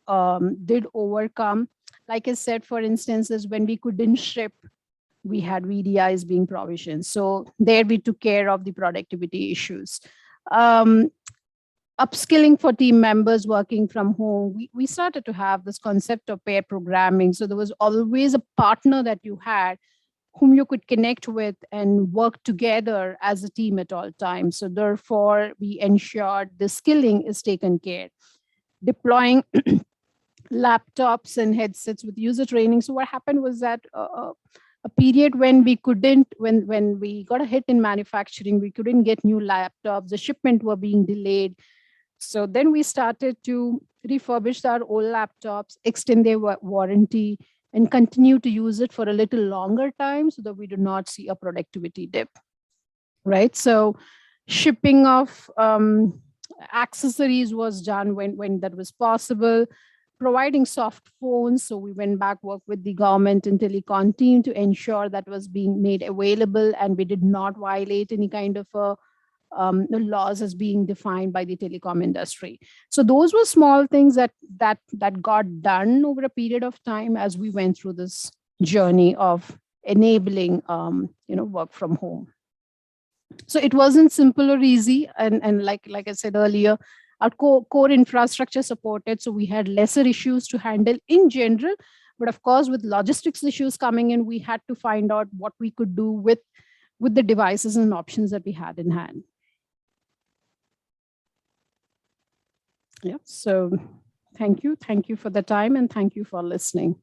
S3: did overcome, like I said, for instance, is when we couldn't ship, we had VDIs being provisioned. So there we took care of the productivity issues. Upskilling for team members working from home, we started to have this concept of pair programming. So there was always a partner that you had whom you could connect with and work together as a team at all times. So therefore, we ensured the skilling is taken care. Deploying laptops and headsets with user training. So what happened was that a period when we couldn't, when we got a hit in manufacturing, we couldn't get new laptops, the shipment were being delayed. So then we started to refurbish our old laptops, extend their warranty, and continue to use it for a little longer time so that we do not see a productivity dip, right? So shipping of accessories was done when that was possible. Providing soft phones, so we went back, worked with the government and telecom team to ensure that was being made available, and we did not violate any kind of the laws as being defined by the telecom industry. So those were small things that got done over a period of time as we went through this journey of enabling work from home. So it wasn't simple or easy, and like I said earlier, our core infrastructure supported, so we had lesser issues to handle in general. But of course, with logistics issues coming in, we had to find out what we could do with the devices and options that we had in hand. Yeah, so thank you for the time, and thank you for listening.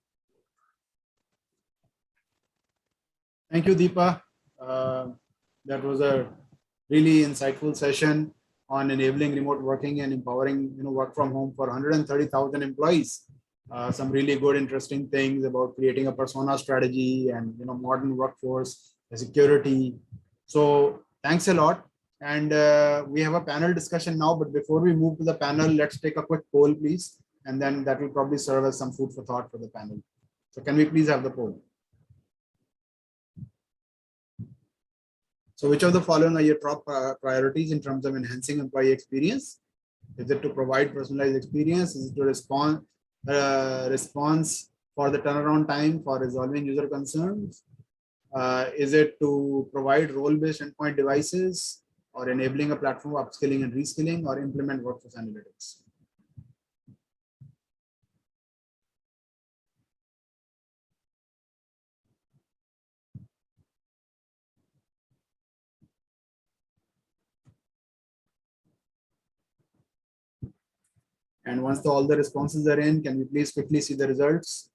S1: Thank you, Deepa. That was a really insightful session on enabling remote working and empowering work from home for 130,000 employees. Some really good, interesting things about creating a persona strategy and modern workforce, security. So thanks a lot. And we have a panel discussion now, but before we move to the panel, let's take a quick poll, please. And then that will probably serve as some food for thought for the panel. So can we please have the poll? So which of the following are your top priorities in terms of enhancing employee experience? Is it to provide personalized experience? Is it to respond response for the turnaround time for resolving user concerns? Is it to provide role-based endpoint devices, or enabling a platform of upskilling and reskilling, or implement workforce analytics? And once all the responses are in, can we please quickly see the results?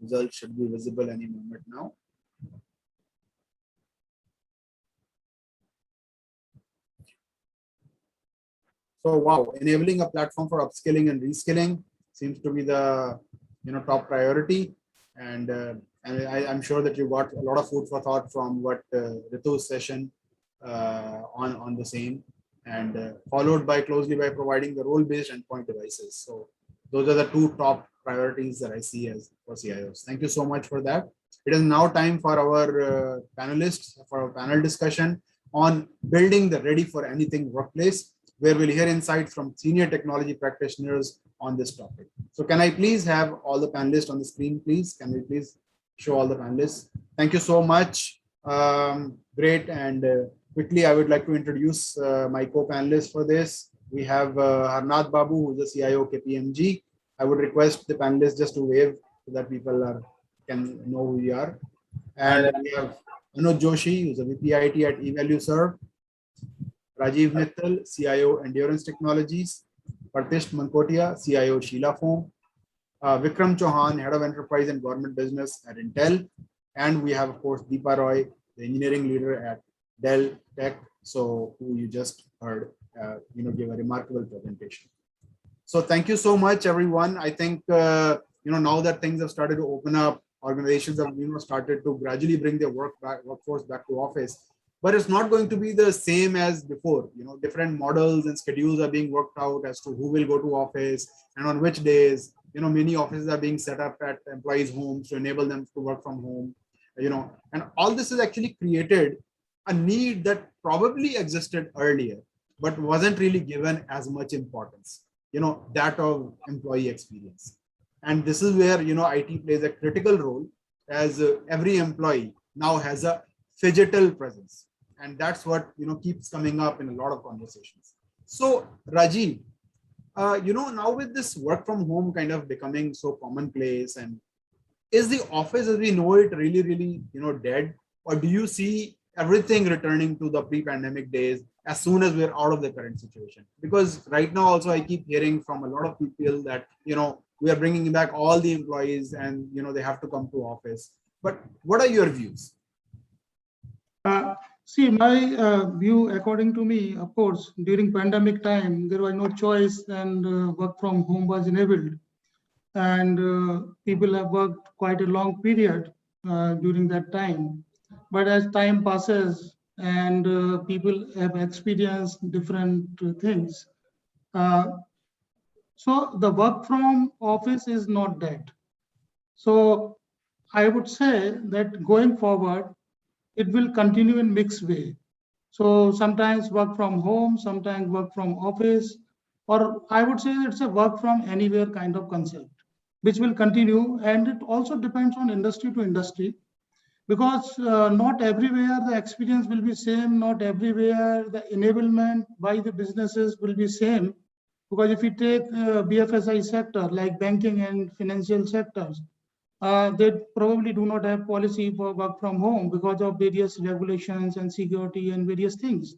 S1: Results should be visible any moment now. So wow, enabling a platform for upskilling and reskilling seems to be the top priority, and I'm sure that you got a lot of food for thought from what Ritu's session on the same. and followed by closely by providing the role-based endpoint devices. So those are the two top priorities that I see as for CIOs. Thank you so much for that. It is now time for our panelists for our panel discussion on building the ready for anything workplace, where we'll hear insights from senior technology practitioners on this topic. So can I please have all the panelists on the screen, please? Can we please show all the panelists? Thank you so much. Great. And quickly, I would like to introduce my co-panelists for this. We have Harnath Babu, who's the CIO KPMG. I would request the panelists just to wave so that people can know who you are. And we have Anuj Joshi, who's a VP IT at eValueServe. Rajiv Mittal, CIO Endurance Technologies. Partisht Mankotia, CIO Sheila Foam. Vikram Chauhan, Head of Enterprise and Government Business at Intel. And we have, of course, Deepa Roy, the engineering leader at Dell Tech, so who you just heard, give a remarkable presentation. So thank you so much, everyone. I think, now that things have started to open up, organizations have, started to gradually bring their workforce back to office. But it's not going to be the same as before. Different models and schedules are being worked out as to who will go to office and on which days. Many offices are being set up at employees' homes to enable them to work from home. And all this has actually created a need that probably existed earlier, but wasn't really given as much importance, that of employee experience. And this is where, IT plays a critical role, as every employee now has a phygital presence. And that's what, keeps coming up in a lot of conversations. So Rajiv, now with this work from home kind of becoming so commonplace, and is the office as we know it really, really, dead? Or do you see everything returning to the pre-pandemic days as soon as we're out of the current situation? Because right now also I keep hearing from a lot of people that, we are bringing back all the employees and, they have to come to office. But what are your views?
S4: See, my view, according to me, of course, during pandemic time, there was no choice and work from home was enabled. And people have worked quite a long period during that time. But as time passes and people have experienced different things, so the work from office is not dead. So I would say that going forward, it will continue in mixed way. So sometimes work from home, sometimes work from office, or I would say it's a work from anywhere kind of concept, which will continue. And it also depends on industry to industry, because not everywhere the experience will be same, not everywhere the enablement by the businesses will be same. Because if you take BFSI sector like banking and financial sectors, they probably do not have policy for work from home because of various regulations and security and various things.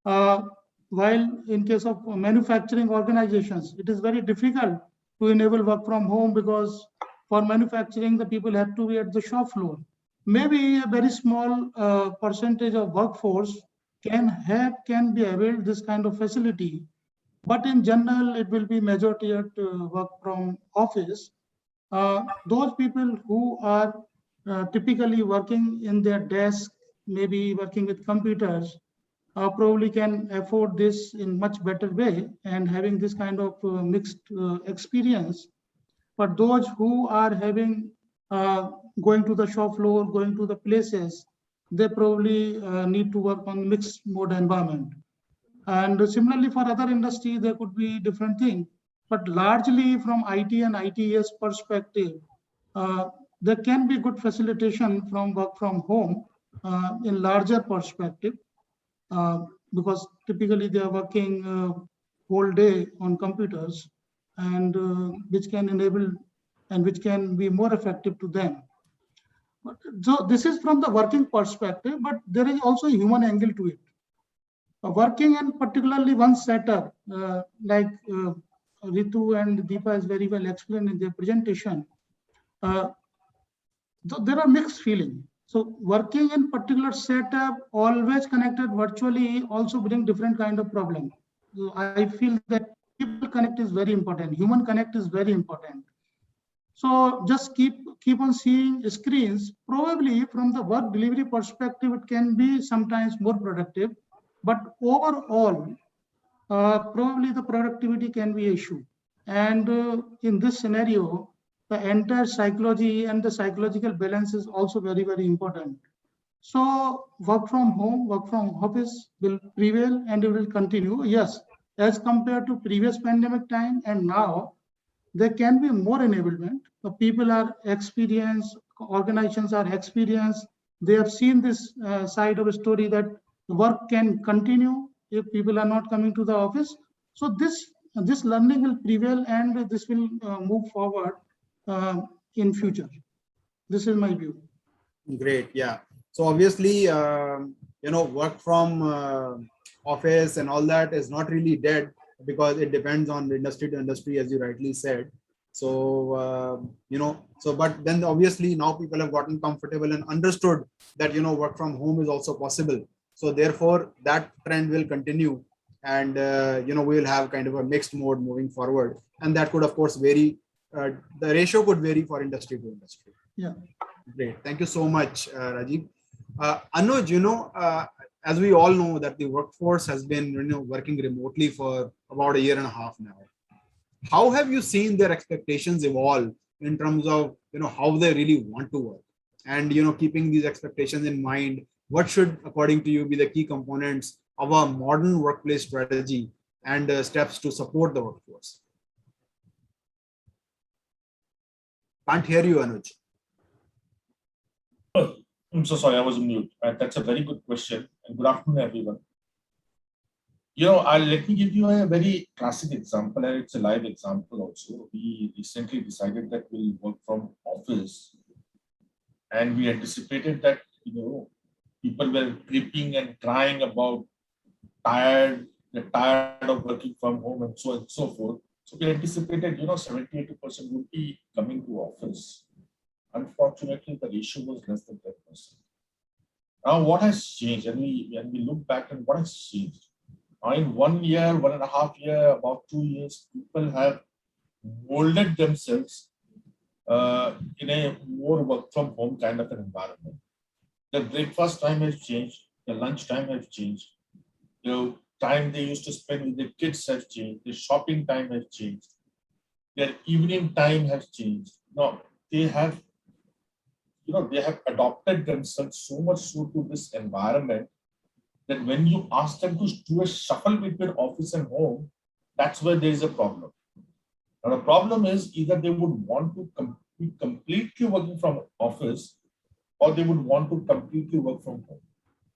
S4: While in case of manufacturing organizations, it is very difficult to enable work from home, because for manufacturing, the people have to be at the shop floor. Maybe a very small percentage of workforce can be availed this kind of facility. But in general, it will be majority at work from office. Those people who are typically working in their desk, maybe working with computers, probably can afford this in much better way and having this kind of mixed experience. But those who are having going to the shop floor, going to the places, they probably need to work on mixed mode environment. And similarly for other industry, there could be different thing. But largely from IT and ITES perspective, there can be good facilitation from work from home in larger perspective, because typically they are working whole day on computers, and which can enable and which can be more effective to them. So this is from the working perspective, but there is also a human angle to it. Working and particularly one setup, like Ritu and Deepa has very well explained in their presentation, so there are mixed feelings. So working in particular setup, always connected virtually, also bring different kind of problem. So I feel that people connect is very important. Human connect is very important. So just keep on seeing screens. Probably from the work delivery perspective, it can be sometimes more productive. But overall, probably the productivity can be an issue. And in this scenario, the entire psychology and the psychological balance is also very, very important. So work from home, work from office will prevail and it will continue. Yes, as compared to previous pandemic time and now, there can be more enablement. The people are experienced, organizations are experienced. They have seen this side of a story that work can continue if people are not coming to the office. So this learning will prevail and this will move forward in future. This is my view.
S1: Great. Yeah. So obviously, work from office and all that is not really dead because it depends on industry to industry, as you rightly said. So, but then obviously now people have gotten comfortable and understood that, work from home is also possible. So therefore, that trend will continue. And, we will have kind of a mixed mode moving forward. And that could, of course, vary. The ratio could vary for industry to industry.
S4: Yeah.
S1: Great. Thank you so much, Rajiv. Anuj, as we all know that the workforce has been, working remotely for about 1.5 years now. How have you seen their expectations evolve in terms of, how they really want to work? And, keeping these expectations in mind, what should, according to you, be the key components of a modern workplace strategy and steps to support the workforce? Can't hear you, Anuj.
S5: I'm so sorry, I was on mute. That's a very good question. And good afternoon, everyone. Let me give you a very classic example, and it's a live example also. We recently decided that we'll work from office, and we anticipated that, people were creeping and crying about they're tired of working from home and so on and so forth. So we anticipated, 70-80% would be coming to office. Unfortunately, the ratio was less than 10%. Now, what has changed? And we look back and what has changed? Now, in 1 year, 1.5 years, about 2 years, people have molded themselves in a more work from home kind of an environment. The breakfast time has changed. The lunch time has changed. Time they used to spend with the kids has changed. The shopping time has changed. Their evening time has changed. Now, they have adopted themselves so much so to this environment that when you ask them to do a shuffle between office and home, that's where there is a problem. Now, the problem is either they would want to be completely working from office or they would want to completely work from home.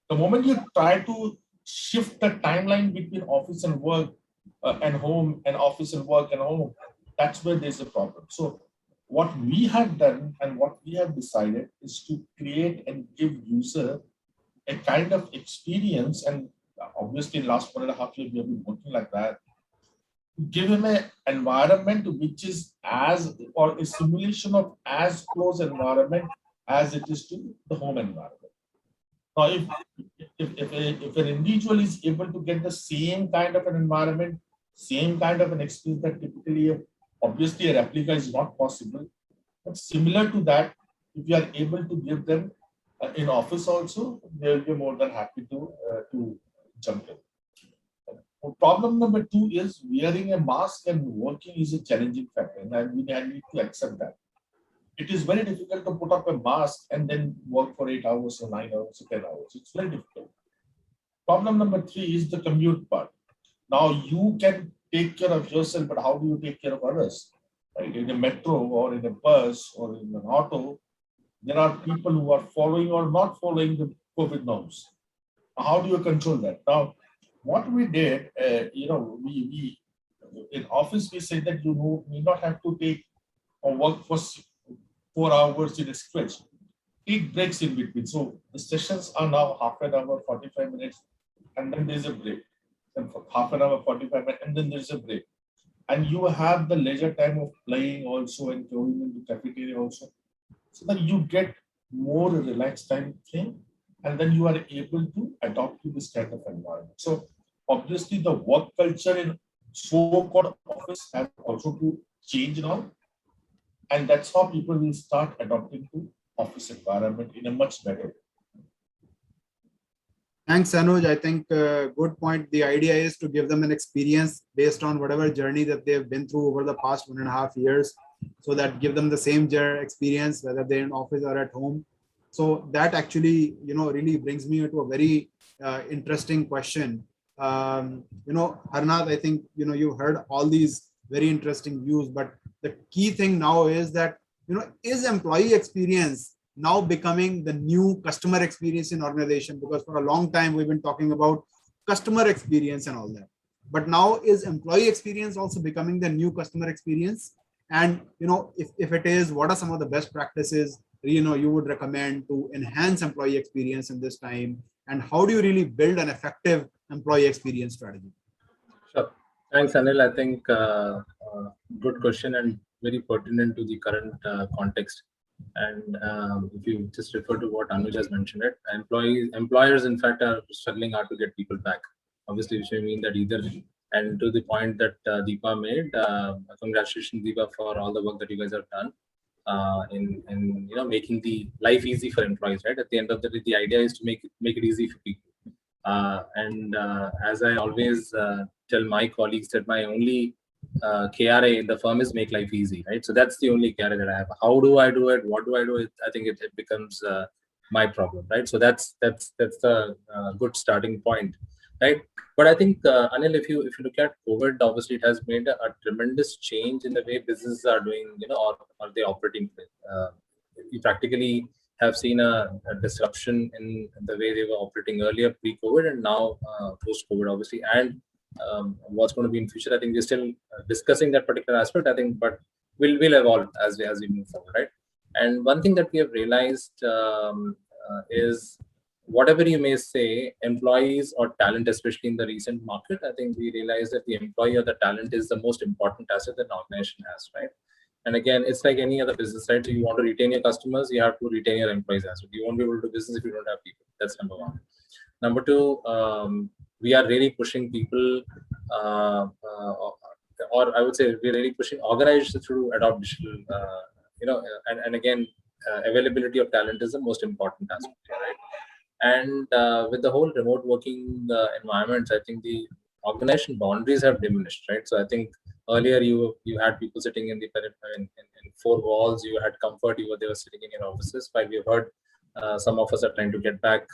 S5: The moment you try to shift the timeline between office and work and home and office and work and home, that's where there's a problem. So what we have done and what we have decided is to create and give user a kind of experience, and obviously in last 1.5 years we have been working like that, give him an environment which is or a simulation of as close environment as it is to the home environment. Now, if an individual is able to get the same kind of an environment, same kind of an experience that typically, obviously a replica is not possible, but similar to that, if you are able to give them in office also, they will be more than happy to jump in. Problem number 2 is wearing a mask and working is a challenging factor, and we need to accept that. It is very difficult to put up a mask and then work for 8 hours or 9 hours or 10 hours. It's very difficult. Problem number 3 is the commute part. Now you can take care of yourself, but how do you take care of others? Right? In a metro or in a bus or in an auto, there are people who are following or not following the COVID norms. How do you control that? Now, what we did, we in office, we said that you need not have to take or work for 4 hours in a stretch. Take breaks in between. So the sessions are now half an hour, 45 minutes, and then there's a break. And for half an hour, 45 minutes, and then there's a break. And you have the leisure time of playing also and going into cafeteria also, so that you get more relaxed time frame, and then you are able to adopt to this kind of environment. So obviously the work culture in so-called office has also to change now. And that's how people will start adopting to office environment in a much better way.
S1: Thanks, Anuj. I think good point. The idea is to give them an experience based on whatever journey that they've been through over the past 1.5 years, so that give them the same experience, whether they're in office or at home. So that actually, really brings me to a very interesting question. Harnath, I think, you've heard all these very interesting views, but the key thing now is that, is employee experience now becoming the new customer experience in organization? Because for a long time we've been talking about customer experience and all that, but now is employee experience also becoming the new customer experience? And if it is, what are some of the best practices you would recommend to enhance employee experience in this time, and how do you really build an effective employee experience strategy?
S6: Sure. Thanks, Anil. I think good question and very pertinent to the current context. And if you just refer to what Anuj has mentioned, it employers in fact are struggling hard to get people back. Obviously, which may mean that either, and to the point that Deepa made, congratulations Deepa for all the work that you guys have done in making the life easy for employees. Right, at the end of the day, the idea is to make it easy for people. And as I always tell my colleagues, that my only KRA in the firm is make life easy, right? So that's the only KRA that I have. How do I do it? What do I do? I think it becomes my problem, right? So that's the good starting point, right? But I think Anil, if you look at COVID, obviously it has made a tremendous change in the way businesses are doing, or they operating. You practically have seen a disruption in the way they were operating earlier pre-COVID and now post-COVID, obviously, and what's going to be in future. I think we're still discussing that particular aspect. I think, but we'll evolve as we move forward, right? And one thing that we have realized is, whatever you may say, employees or talent, especially in the recent market, I think we realize that the employee or the talent is the most important asset that an organization has, right? And again, it's like any other business, right? So you want to retain your customers, you have to retain your employees as well. You won't be able to do business if you don't have people. That's number one. Number two, we are really pushing people, or I would say we're really pushing organizations to adopt digital, and again, availability of talent is the most important aspect, right? And with the whole remote working environments, I think the organization boundaries have diminished, right? So I think earlier you had people sitting in four walls, you had comfort, they were sitting in your offices. While we've heard some of us are trying to get back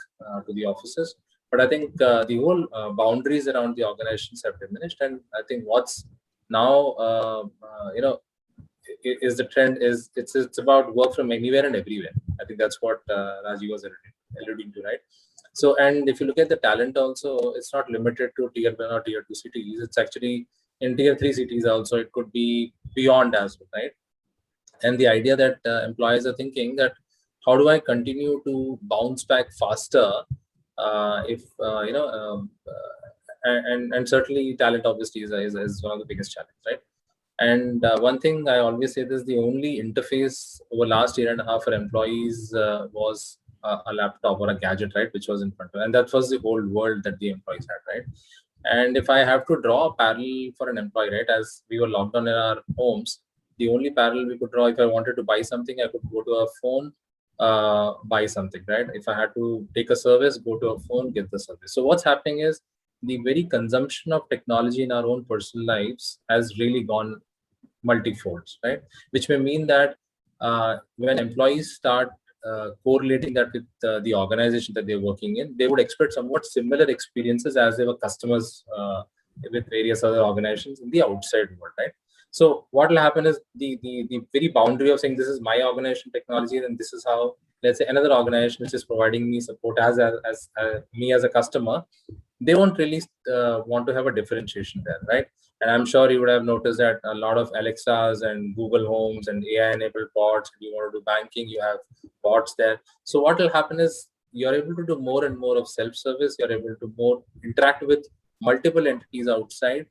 S6: to the offices, but I think the whole boundaries around the organizations have diminished. And I think what's now is the trend is it's about work from anywhere and everywhere. I think that's what Rajiv was alluding to, right? So, and if you look at the talent also, it's not limited to tier 1 or tier 2 cities. It's actually in tier 3 cities also. It could be beyond as well, right? And the idea that employees are thinking that, how do I continue to bounce back faster? And certainly talent obviously is one of the biggest challenges, right? And one thing I always say is, the only interface over last year and a half for employees was a laptop or a gadget, right, which was in front of them. And that was the whole world that the employees had, right? And if I have to draw a parallel for an employee, right, as we were locked down in our homes, the only parallel we could draw, if I wanted to buy something, I could go to a phone, buy something, right? If I had to take a service, go to a phone, get the service. So what's happening is, the very consumption of technology in our own personal lives has really gone multi-folds, right? Which may mean that when employees start correlating that with the organization that they're working in, they would expect somewhat similar experiences as they were customers with various other organizations in the outside world, right? So what will happen is, the very boundary of saying, this is my organization technology, and this is how, let's say, another organization which is providing me support as me as a customer, they won't really want to have a differentiation there, right? And I'm sure you would have noticed that a lot of Alexas and Google Homes and AI-enabled bots, if you want to do banking, you have bots there. So what will happen is, you're able to do more and more of self-service. You're able to more interact with multiple entities outside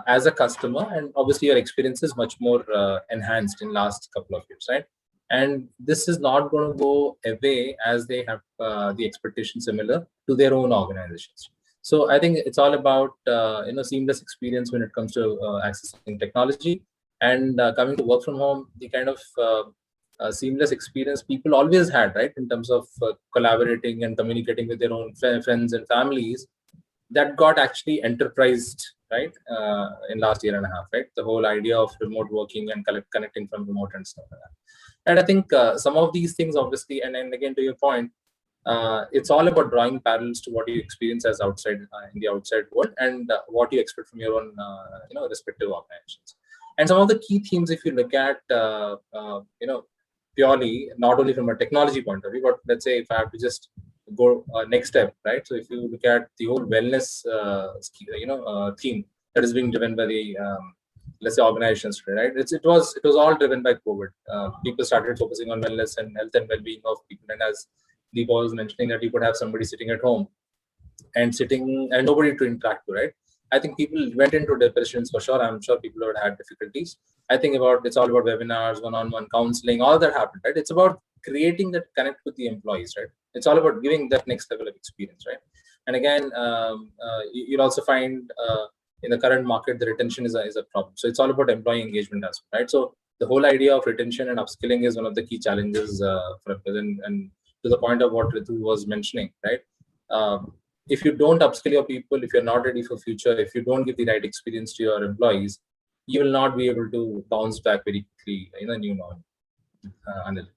S6: as a customer. And obviously your experience is much more enhanced in last couple of years, right? And this is not going to go away as they have the expectation similar to their own organizations. So I think it's all about seamless experience when it comes to accessing technology. And coming to work from home, the kind of seamless experience people always had, right, in terms of collaborating and communicating with their own friends and families, that got actually enterprised, right, in last year and a half, right? The whole idea of remote working and connecting from remote and stuff like that. And I think some of these things, obviously, and again to your point, it's all about drawing parallels to what you experience as outside in the outside world, and what you expect from your own, respective organizations. And some of the key themes, if you look at, purely not only from a technology point of view, but let's say if I have to just go next step, right? So if you look at the whole wellness, theme that is being driven by the let's say organizations today, right? It was all driven by COVID. People started focusing on wellness and health and well-being of people, and as Deepa was mentioning, that you could have somebody sitting at home and nobody to interact with, right? I think people went into depressions for sure. I'm sure people would have had difficulties. I think it's all about webinars, one-on-one counseling, all that happened, right? It's about creating that connect with the employees, right? It's all about giving that next level of experience, right? And again, you'll also find in the current market, the retention is a problem. So it's all about employee engagement as well, right? So the whole idea of retention and upskilling is one of the key challenges for present. And to the point of what Ritu was mentioning, right? If you don't upskill your people, if you're not ready for future, if you don't give the right experience to your employees, you will not be able to bounce back very quickly in a new norm. Anil.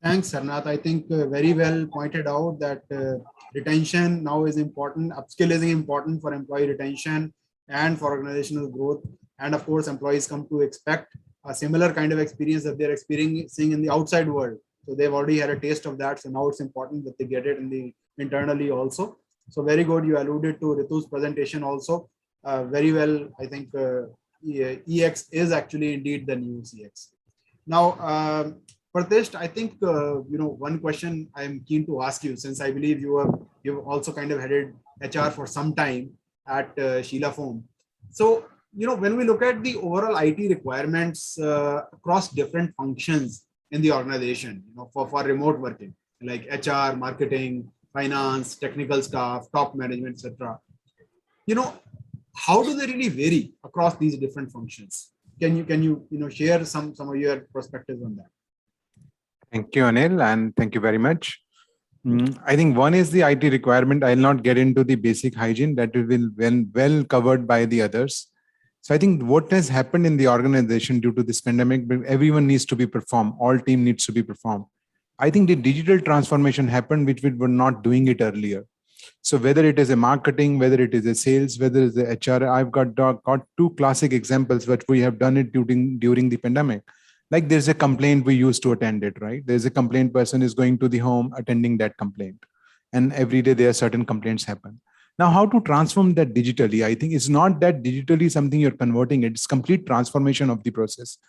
S1: Thanks, Sarnath. I think very well pointed out that retention now is important. Upskilling is important for employee retention and for organizational growth. And of course, employees come to expect a similar kind of experience that they're experiencing in the outside world. So they've already had a taste of that. So now it's important that they get it internally also. So very good. You alluded to Ritu's presentation also. Very well. I think EX is actually indeed the new CX. Now, Pratesh, I think one question I'm keen to ask you, since I believe you've also kind of headed HR for some time at Sheila Foam. So when we look at the overall IT requirements across different functions in the organization, for remote working, like HR, marketing, finance, technical staff, top management, etc. How do they really vary across these different functions? Can you share some of your perspectives on that?
S7: Thank you, Anil, and thank you very much. I think one is the IT requirement. I'll not get into the basic hygiene, that will be well covered by the others. So I think what has happened in the organization due to this pandemic, everyone needs to be performed. All team needs to be performed. I think the digital transformation happened, which we were not doing it earlier. So whether it is a marketing, whether it is a sales, whether it is a HR, I've got two classic examples, but we have done it during the pandemic. Like there's a complaint, we used to attend it, right? There's a complaint, person is going to the home, attending that complaint. And every day there are certain complaints happen. Now, how to transform that digitally? I think it's not that digitally something you're converting, it's complete transformation of the process.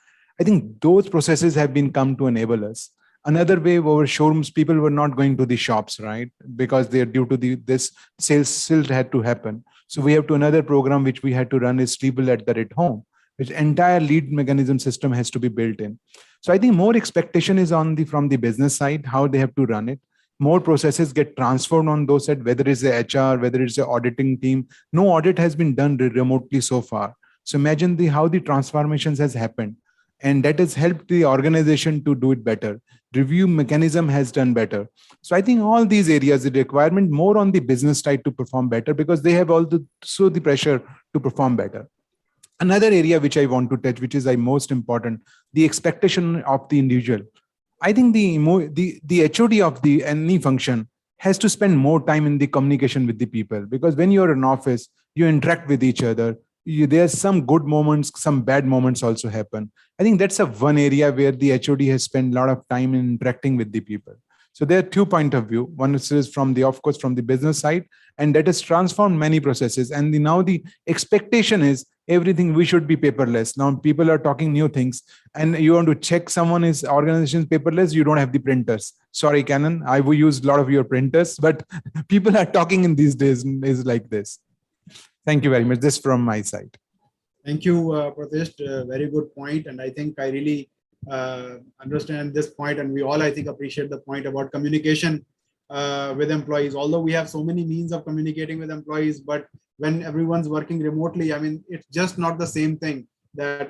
S7: I think those processes have been come to enable us. Another way, our showrooms, people were not going to the shops, right? Because they're due to this sales still had to happen. So we have to another program which we had to run is Sleeple at the home, which entire lead mechanism system has to be built in. So I think more expectation is from the business side, how they have to run it. More processes get transformed on those side, whether it's the HR, whether it's the auditing team. No audit has been done remotely so far. So imagine how the transformations has happened. And that has helped the organization to do it better. Review mechanism has done better. So I think all these areas, the requirement more on the business side to perform better, because they have also the pressure to perform better. Another area which I want to touch, which is most important, the expectation of the individual. I think the HOD of any function has to spend more time in the communication with the people, because when you're in office, you interact with each other. There's some good moments, some bad moments also happen. I think that's one area where the HOD has spent a lot of time in interacting with the people. So there are 2 points of view. One is from the business side, and that has transformed many processes. And now the expectation is everything we should be paperless. Now people are talking new things, and you want to check someone is organization's paperless, you don't have the printers. Sorry, Canon, I will use a lot of your printers, but people are talking in these days is like this. Thank you very much. This from my side.
S1: Thank you, Pratesh. Very good point. And I think I really understand this point. And we all, I think, appreciate the point about communication with employees. Although we have so many means of communicating with employees, but when everyone's working remotely, I mean, it's just not the same thing.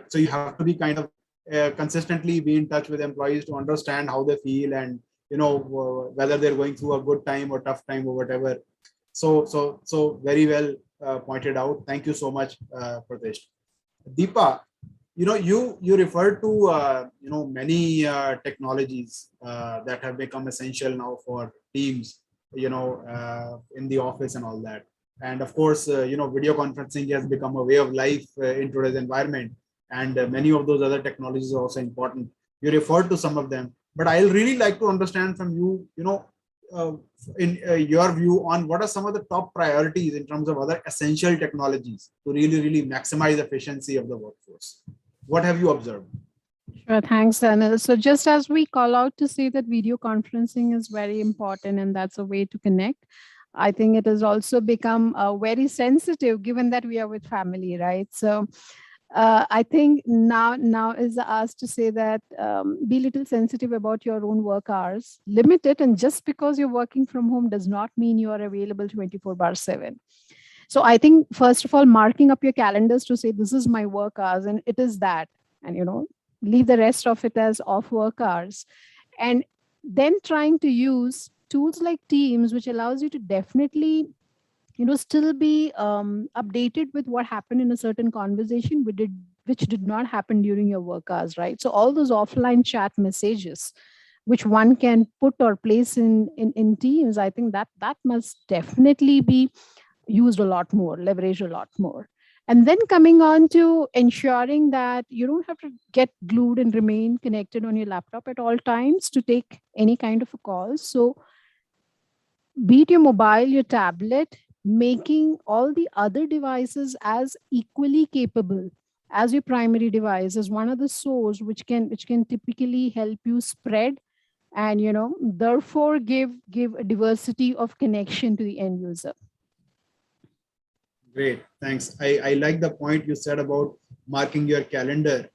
S1: So you have to be kind of consistently be in touch with employees to understand how they feel and whether they're going through a good time or tough time or whatever. So very well pointed out. Thank you so much, Pradesh. Deepa, you referred to many technologies that have become essential now for teams, in the office and all that. And of course, video conferencing has become a way of life in today's environment. And many of those other technologies are also important. You referred to some of them, but I'll really like to understand from you, in your view on what are some of the top priorities in terms of other essential technologies to really maximize efficiency of the workforce. What have you observed?
S3: Sure, thanks, Anil. So just as we call out to say that video conferencing is very important and that's a way to connect, I think it has also become very sensitive given that we are with family, right? So I think now is asked to say that be little sensitive about your own work hours, limit it, and just because you're working from home does not mean you are available 24/7. So I think first of all, marking up your calendars to say this is my work hours and it is that, and leave the rest of it as off work hours, and then trying to use tools like Teams, which allows you to definitely still be updated with what happened in a certain conversation which did not happen during your work hours, right? So all those offline chat messages which one can put or place in Teams, I think that must definitely be used a lot more, leveraged a lot more. And then coming on to ensuring that you don't have to get glued and remain connected on your laptop at all times to take any kind of a call. So be it your mobile, your tablet, making all the other devices as equally capable as your primary device is one of the source which can typically help you spread and therefore give a diversity of connection to the end user.
S1: Great, thanks. I like the point you said about marking your calendar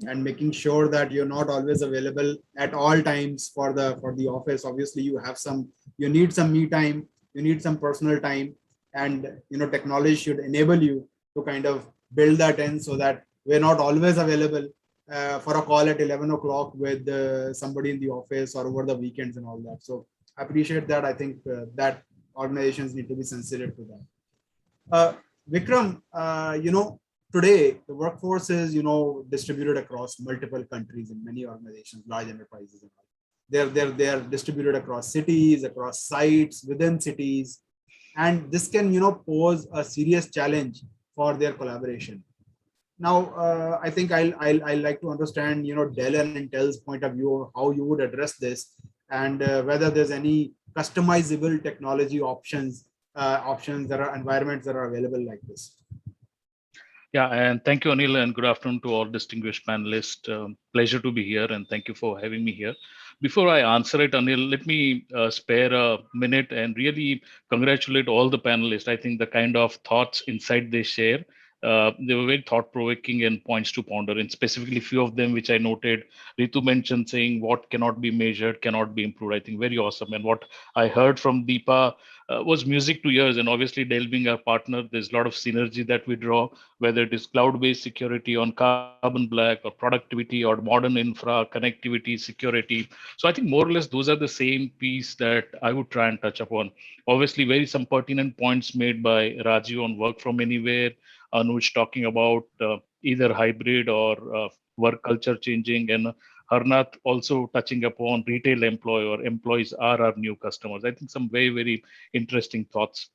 S1: and making sure that you're not always available at all times for the office. Obviously, you need some me time, you need some personal time, and technology should enable you to kind of build that in so that we're not always available for a call at 11 o'clock with somebody in the office or over the weekends and all that. So I appreciate that. I think that organizations need to be sensitive to that. Vikram, today the workforce is distributed across multiple countries in many organizations, large enterprises. They're distributed across cities, across sites, within cities, and this can pose a serious challenge for their collaboration. Now, I think I'll like to understand Dell and Intel's point of view, how you would address this, and whether there's any customizable technology options that are environments that are available like this.
S8: Yeah, and thank you, Anil, and good afternoon to all distinguished panelists. Pleasure to be here, and thank you for having me here. Before I answer it, Anil, let me spare a minute and really congratulate all the panelists. I think the kind of thoughts, insight they share, they were very thought-provoking and points to ponder, and specifically few of them which I noted. Ritu mentioned saying what cannot be measured, cannot be improved. I think very awesome. And what I heard from Deepa was music to ears. And obviously, Dell being our partner, there's a lot of synergy that we draw, whether it is cloud-based security on carbon black or productivity or modern infra, connectivity, security. So I think more or less those are the same piece that I would try and touch upon. Obviously, some pertinent points made by Rajiv on work from anywhere, Anuj talking about either hybrid or work culture changing, and Harnath also touching upon retail employees are our new customers. I think some very, very interesting thoughts.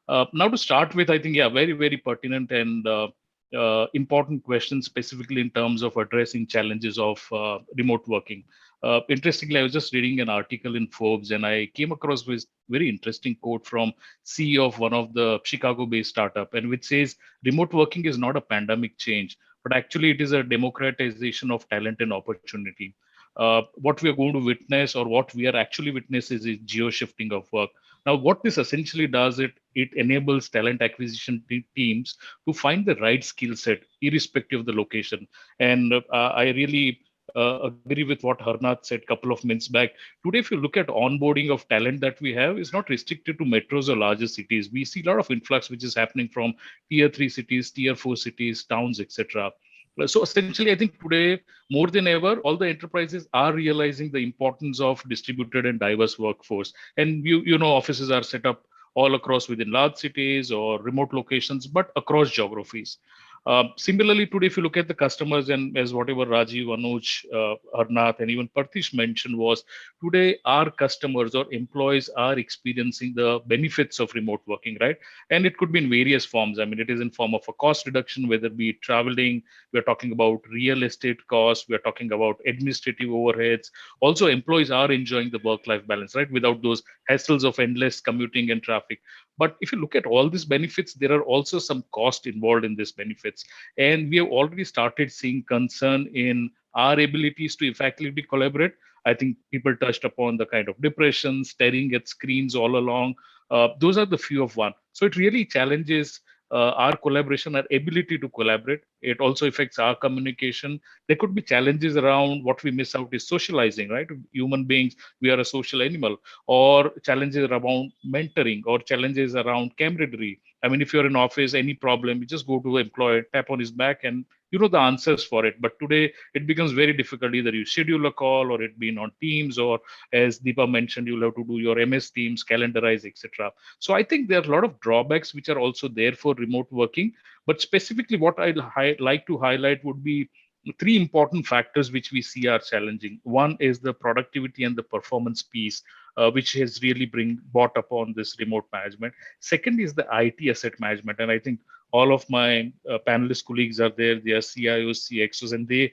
S8: Now to start with, I think, very, very pertinent and important questions specifically in terms of addressing challenges of remote working. Interestingly, I was just reading an article in Forbes and I came across this very interesting quote from CEO of one of the Chicago-based startup, and which says remote working is not a pandemic change, but actually it is a democratization of talent and opportunity. What we are going to witness, or what we are actually witnessing, is geo-shifting of work. Now, what this essentially does, it enables talent acquisition teams to find the right skill set, irrespective of the location. And I really agree with what Harnath said a couple of minutes back. Today, if you look at onboarding of talent that we have, is not restricted to metros or larger cities. We see a lot of influx which is happening from tier 3 cities, tier 4 cities, towns, etc. So essentially, I think today, more than ever, all the enterprises are realizing the importance of distributed and diverse workforce. And offices are set up all across within large cities or remote locations, but across geographies. Similarly, today, if you look at the customers, and as whatever Rajiv, Anuj, Arnath, and even Partish mentioned, was today our customers or employees are experiencing the benefits of remote working, right? And it could be in various forms. I mean, it is in form of a cost reduction, whether it be traveling, we're talking about real estate costs, we're talking about administrative overheads. Also, employees are enjoying the work-life balance, right? Without those hassles of endless commuting and traffic. But if you look at all these benefits, there are also some cost involved in these benefits. And we have already started seeing concern in our abilities to effectively collaborate. I think people touched upon the kind of depression, staring at screens all along. Those are the few of one. So it really challenges our collaboration, our ability to collaborate. It also affects our communication. There could be challenges around what we miss out is socializing, right? Human beings, we are a social animal, or challenges around mentoring, or challenges around camaraderie. I mean, if you're in office, any problem, you just go to the employee, tap on his back, and you know the answers for it. But today, it becomes very difficult. Either you schedule a call, or it being on Teams, or as Deepa mentioned, you'll have to do your MS Teams, calendarize, etc. So I think there are a lot of drawbacks which are also there for remote working. But specifically, what I'd like to highlight would be three important factors which we see are challenging. One is the productivity and the performance piece, which has really brought upon this remote management. Second is the IT asset management, and I think all of my panelist colleagues are there. They are CIOs, CXOs, and they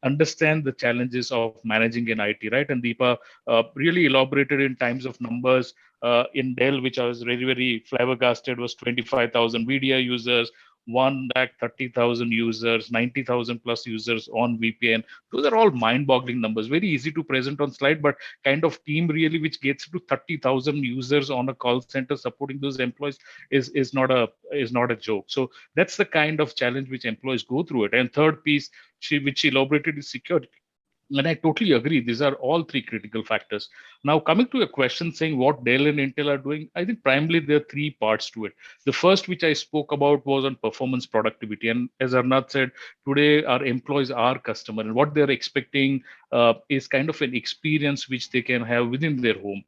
S8: understand the challenges of managing in IT, right? And Deepa really elaborated in times of numbers. In Dell, which I was very, very flabbergasted, was 25,000 VDI users, 130,000 users, 90,000 plus users on VPN. Those are all mind-boggling numbers. Very easy to present on slide, but kind of team really which gets to 30,000 users on a call center supporting those employees is not a joke. So that's the kind of challenge which employees go through it. And third piece, which she elaborated, is security. And I totally agree. These are all three critical factors. Now, coming to a question saying what Dell and Intel are doing, I think primarily there are three parts to it. The first, which I spoke about, was on performance productivity. And as Arnath said, today our employees are customer, and what they're expecting is kind of an experience which they can have within their home.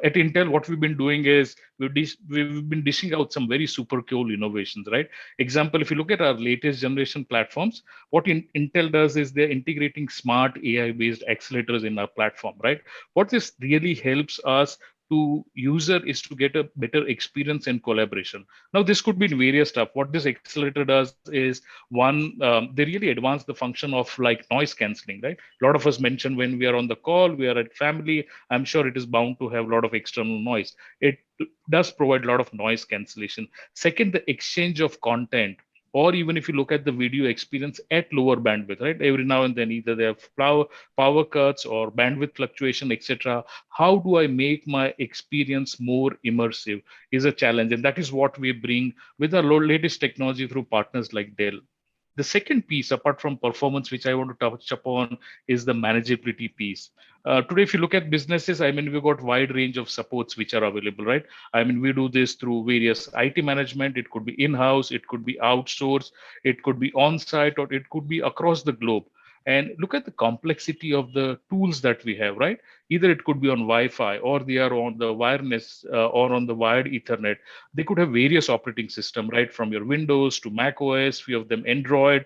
S8: At Intel, what we've been doing is we've been dishing out some very super cool innovations, right? Example, if you look at our latest generation platforms, what Intel does is they're integrating smart AI-based accelerators in our platform, right? What this really helps us to user is to get a better experience and collaboration. Now, this could be in various stuff. What this accelerator does is, one, they really advance the function of like noise canceling, right? A lot of us mentioned when we are on the call, we are at family, I'm sure it is bound to have a lot of external noise. It does provide a lot of noise cancellation. Second, the exchange of content, or even if you look at the video experience at lower bandwidth, right? Every now and then either they have power cuts or bandwidth fluctuation, etc. How do I make my experience more immersive is a challenge. And that is what we bring with our latest technology through partners like Dell. The second piece, apart from performance, which I want to touch upon, is the manageability piece. Today, if you look at businesses, I mean, we've got wide range of supports which are available, right? I mean, we do this through various IT management. It could be in-house, it could be outsourced, it could be on-site, or it could be across the globe. And look at the complexity of the tools that we have, right? Either it could be on Wi-Fi, or they are on the wireless, or on the wired Ethernet. They could have various operating system, right? From your Windows to Mac OS, few of them Android.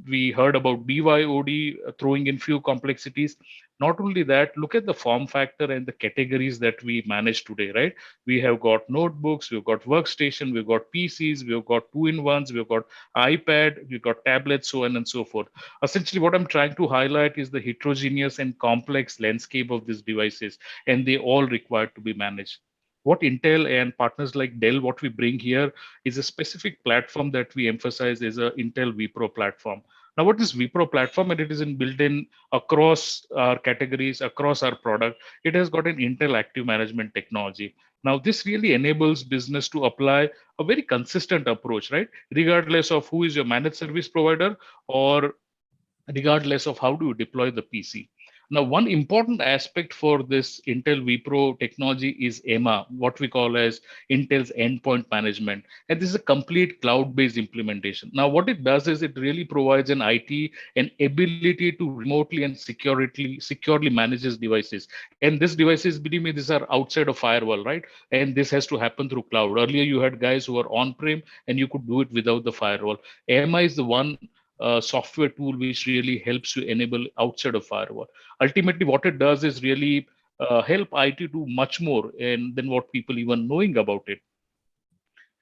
S8: We heard about BYOD throwing in few complexities. Not only that, look at the form factor and the categories that we manage today, right? We have got notebooks, we've got workstation, we've got PCs, we've got two-in-ones, we've got iPad, we've got tablets, so on and so forth. Essentially, what I'm trying to highlight is the heterogeneous and complex landscape of these devices, and they all require to be managed. What Intel and partners like Dell, what we bring here is a specific platform that we emphasize is a Intel Vpro platform. Now, what is Vpro platform? And it is built in across our categories, across our product. It has got an Intel active management technology. Now, this really enables business to apply a very consistent approach, right? Regardless of who is your managed service provider, or regardless of how do you deploy the PC. Now, one important aspect for this Intel Vpro technology is EMA, what we call as Intel's Endpoint Management. And this is a complete cloud-based implementation. Now, what it does is it really provides an IT an ability to remotely and securely manages devices. And these devices, believe me, these are outside of firewall, right? And this has to happen through cloud. Earlier, you had guys who were on-prem and you could do it without the firewall. EMA is the one software tool which really helps you enable outside of firewall. Ultimately, what it does is really help IT do much more than what people even knowing about it.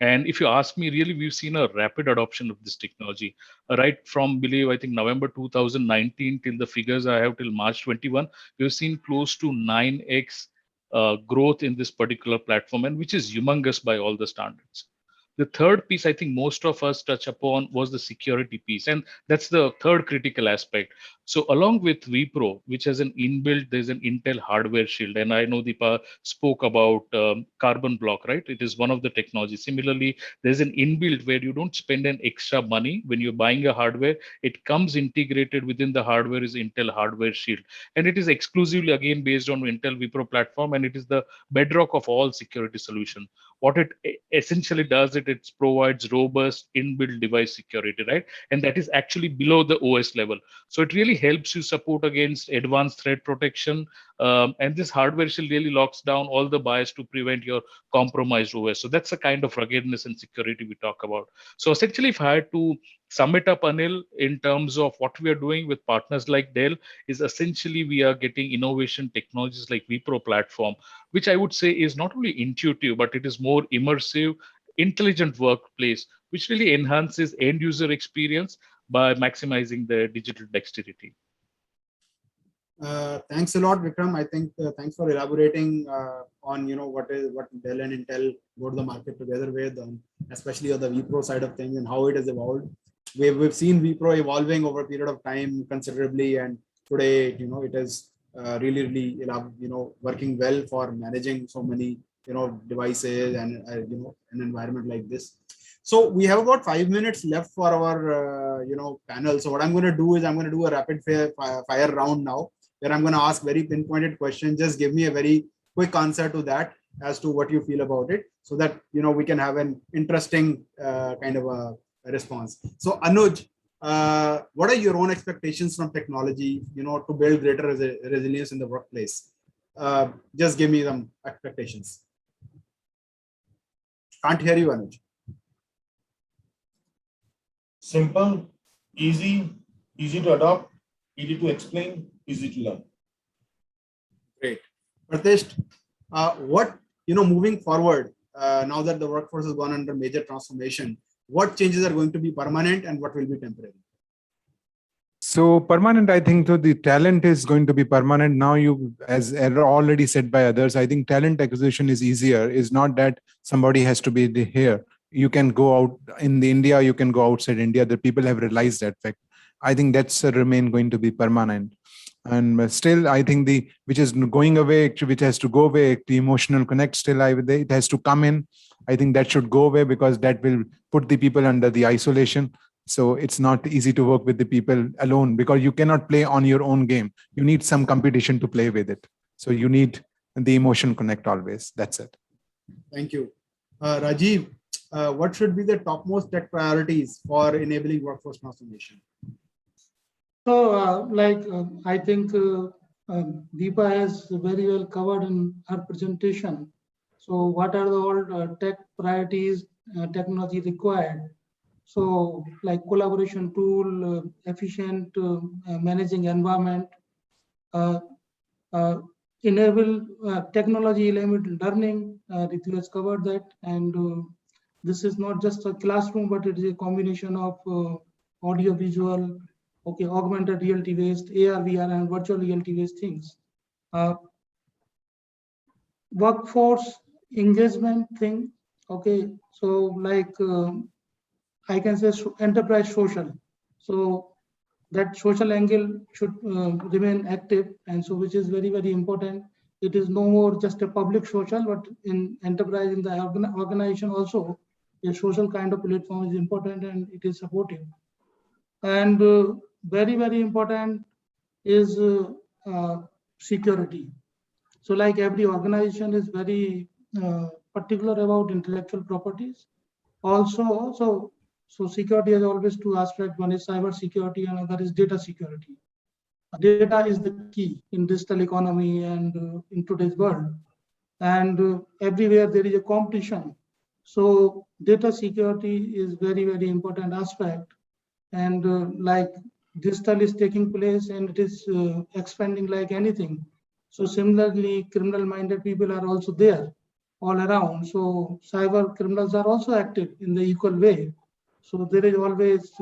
S8: And if you ask me, really, we've seen a rapid adoption of this technology, right from, believe, I think November 2019 till the figures I have till March 21, we've seen close to 9x growth in this particular platform, and which is humongous by all the standards. The third piece I think most of us touch upon was the security piece, and that's the third critical aspect. So along with Vpro, which has an inbuilt, there's an Intel hardware shield, and I know Deepa spoke about carbon block, right? It is one of the technologies. Similarly, there's an inbuilt where you don't spend an extra money when you're buying a hardware. It comes integrated within the hardware is Intel hardware shield, and it is exclusively again based on Intel Vpro platform, and it is the bedrock of all security solution. What it essentially does, it provides robust inbuilt device security, right? And that is actually below the OS level. So it really helps you support against advanced threat protection. And this hardware shield really locks down all the bias to prevent your compromised OS. So that's the kind of ruggedness and security we talk about. So essentially, if I had to sum it up, Anil, in terms of what we are doing with partners like Dell, is essentially we are getting innovation technologies like Vpro platform, which I would say is not only intuitive, but it is more immersive, intelligent workplace, which really enhances end user experience by maximizing the digital dexterity.
S1: Thanks a lot, Vikram. I think thanks for elaborating on what Dell and Intel go to the market together with, especially on the Vpro side of things and how it has evolved. We've seen Vpro evolving over a period of time considerably, and today it is really working well for managing so many devices and an environment like this. So we have about 5 minutes left for our panel. So what I'm going to do is I'm going to do a rapid fire round now, where I'm going to ask very pinpointed questions. Just give me a very quick answer to that as to what you feel about it, so that we can have an interesting kind of a response. So Anuj, what are your own expectations from technology, to build greater resilience in the workplace? Just give me some expectations. Can't hear you, Anuj.
S5: Simple, easy to adopt, easy to explain, easy to learn.
S1: Great. Pratisht, what, moving forward, now that the workforce has gone under major transformation, what changes are going to be permanent and what will be temporary?
S7: So permanent, I think, so the talent is going to be permanent. Now, as already said by others, I think talent acquisition is easier. It's not that somebody has to be here. You can go out in India, you can go outside India. The people have realized that fact. I think that's remain going to be permanent. And still, I think which is going away, which has to go away, the emotional connect still, it has to come in. I think that should go away, because that will put the people under the isolation. So it's not easy to work with the people alone, because you cannot play on your own game. You need some competition to play with it. So you need the emotion connect always. That's it.
S1: Thank you. Rajiv, what should be the topmost tech priorities for enabling workforce transformation?
S4: So, I think Deepa has very well covered in her presentation. So, what are the all tech priorities, technology required? So, like collaboration tool, efficient managing environment, enable technology enabled learning. Ritu has covered that, and this is not just a classroom, but it is a combination of audio, visual, augmented reality based, AR, VR, and virtual reality based things. Workforce engagement thing. So like I can say enterprise social. So that social angle should remain active, and so which is very, very important. It is no more just a public social, but in enterprise, in the organization also, a social kind of platform is important and it is supportive. And very, very important is security. So like every organization is very particular about intellectual properties. Also, so security has always two aspects. One is cyber security, and another is data security. Data is the key in digital economy and in today's world. And everywhere there is a competition. So data security is very, very important aspect. And like digital is taking place and it is expanding like anything. So similarly, criminal-minded people are also there all around. So cyber criminals are also active in the equal way. So there is always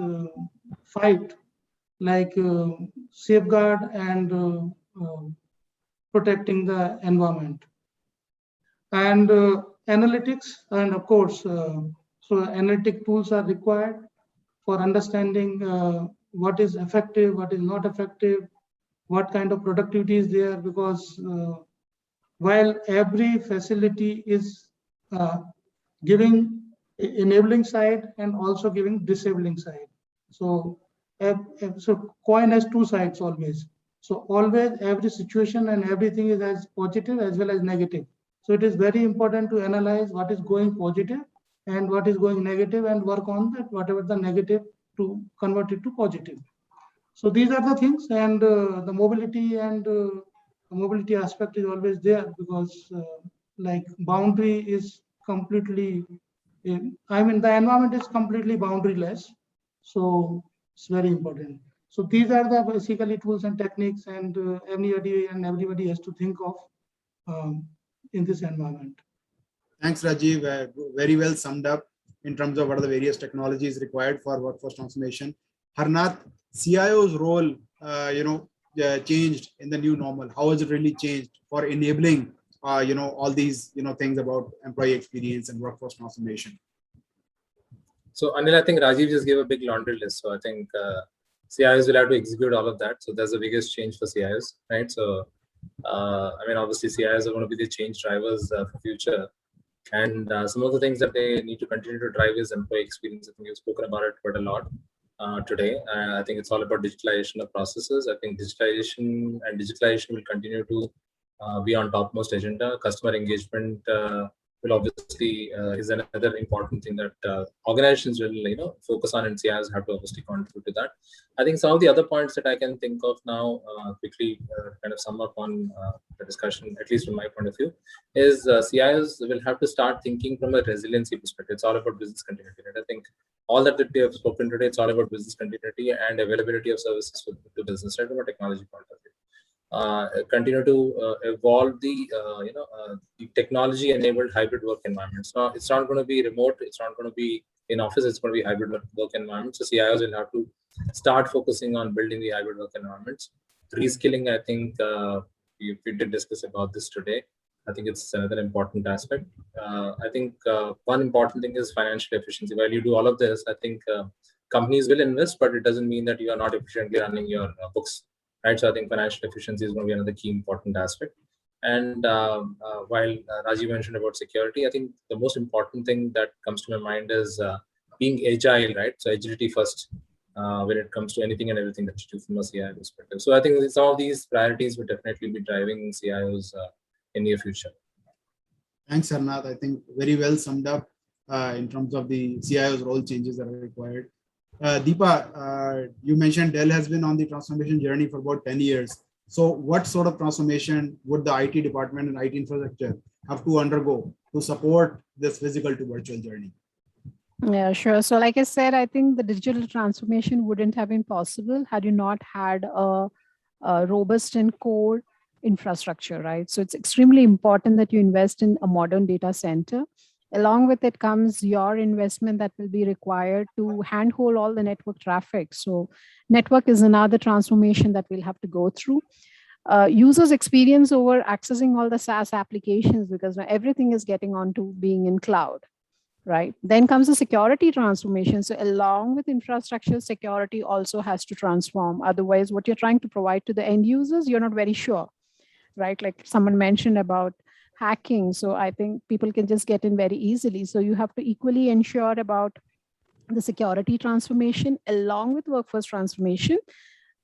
S4: fight like safeguard and protecting the environment. And analytics, and of course, so analytic tools are required for understanding what is effective, what is not effective, what kind of productivity is there, because while every facility is giving enabling side and also giving disabling side. So, so coin has two sides always. So always every situation and everything is as positive as well as negative. So it is very important to analyze what is going positive and what is going negative and work on that, whatever the negative, to convert it to positive. So these are the things, and the mobility and the mobility aspect is always there, because like boundary is completely, I mean, the environment is completely boundaryless. So it's very important. So these are the basically tools and techniques, and everybody has to think of in this environment.
S1: Thanks, Rajiv. Very well summed up in terms of what are the various technologies required for workforce transformation. Harnath, CIO's role, changed in the new normal. How has it really changed for enabling, all these, things about employee experience and workforce transformation?
S6: So Anil, I think Rajiv just gave a big laundry list. So I think CIOs will have to execute all of that. So that's the biggest change for CIOs, right? So obviously CIOs are going to be the change drivers for future. And some of the things that they need to continue to drive is employee experience. I think you've spoken about it quite a lot today. I think it's all about digitalization of processes. I think digitalization will continue to be on topmost agenda. Customer engagement will obviously is another important thing that organizations will focus on, and CIOs have to obviously contribute to that. I think some of the other points that I can think of now quickly kind of sum up on the discussion, at least from my point of view, is CIOs will have to start thinking from a resiliency perspective. It's all about business continuity. Right? I think all that we have spoken today, it's all about business continuity and availability of services to business, right, from a technology point of view. Continue to evolve the technology-enabled hybrid work environments. Now, it's not going to be remote. It's not going to be in office. It's going to be hybrid work environments. So CIOs will have to start focusing on building the hybrid work environments. Reskilling, I think we did discuss about this today. I think it's another important aspect. I think one important thing is financial efficiency. While you do all of this, I think companies will invest, but it doesn't mean that you are not efficiently running your books. Right, so I think financial efficiency is going to be another key important aspect. And while Rajiv mentioned about security, I think the most important thing that comes to my mind is being agile, right? So agility first when it comes to anything and everything that you do from a CIO perspective. So I think some of these priorities will definitely be driving CIOs in near future.
S1: Thanks, Harnath. I think very well summed up in terms of the CIO's role changes that are required. Deepa, you mentioned Dell has been on the transformation journey for about 10 years. So what sort of transformation would the IT department and IT infrastructure have to undergo to support this physical to virtual journey?
S3: Yeah, sure. So like I said, I think the digital transformation wouldn't have been possible had you not had a robust and core infrastructure, right? So it's extremely important that you invest in a modern data center. Along with it comes your investment that will be required to handhold all the network traffic. So network is another transformation that we'll have to go through. Users experience over accessing all the SaaS applications, because now everything is getting onto being in cloud, right? Then comes the security transformation. So along with infrastructure, security also has to transform. Otherwise, what you're trying to provide to the end users, you're not very sure, right? Like someone mentioned about hacking. So I think people can just get in very easily. So you have to equally ensure about the security transformation along with workforce transformation.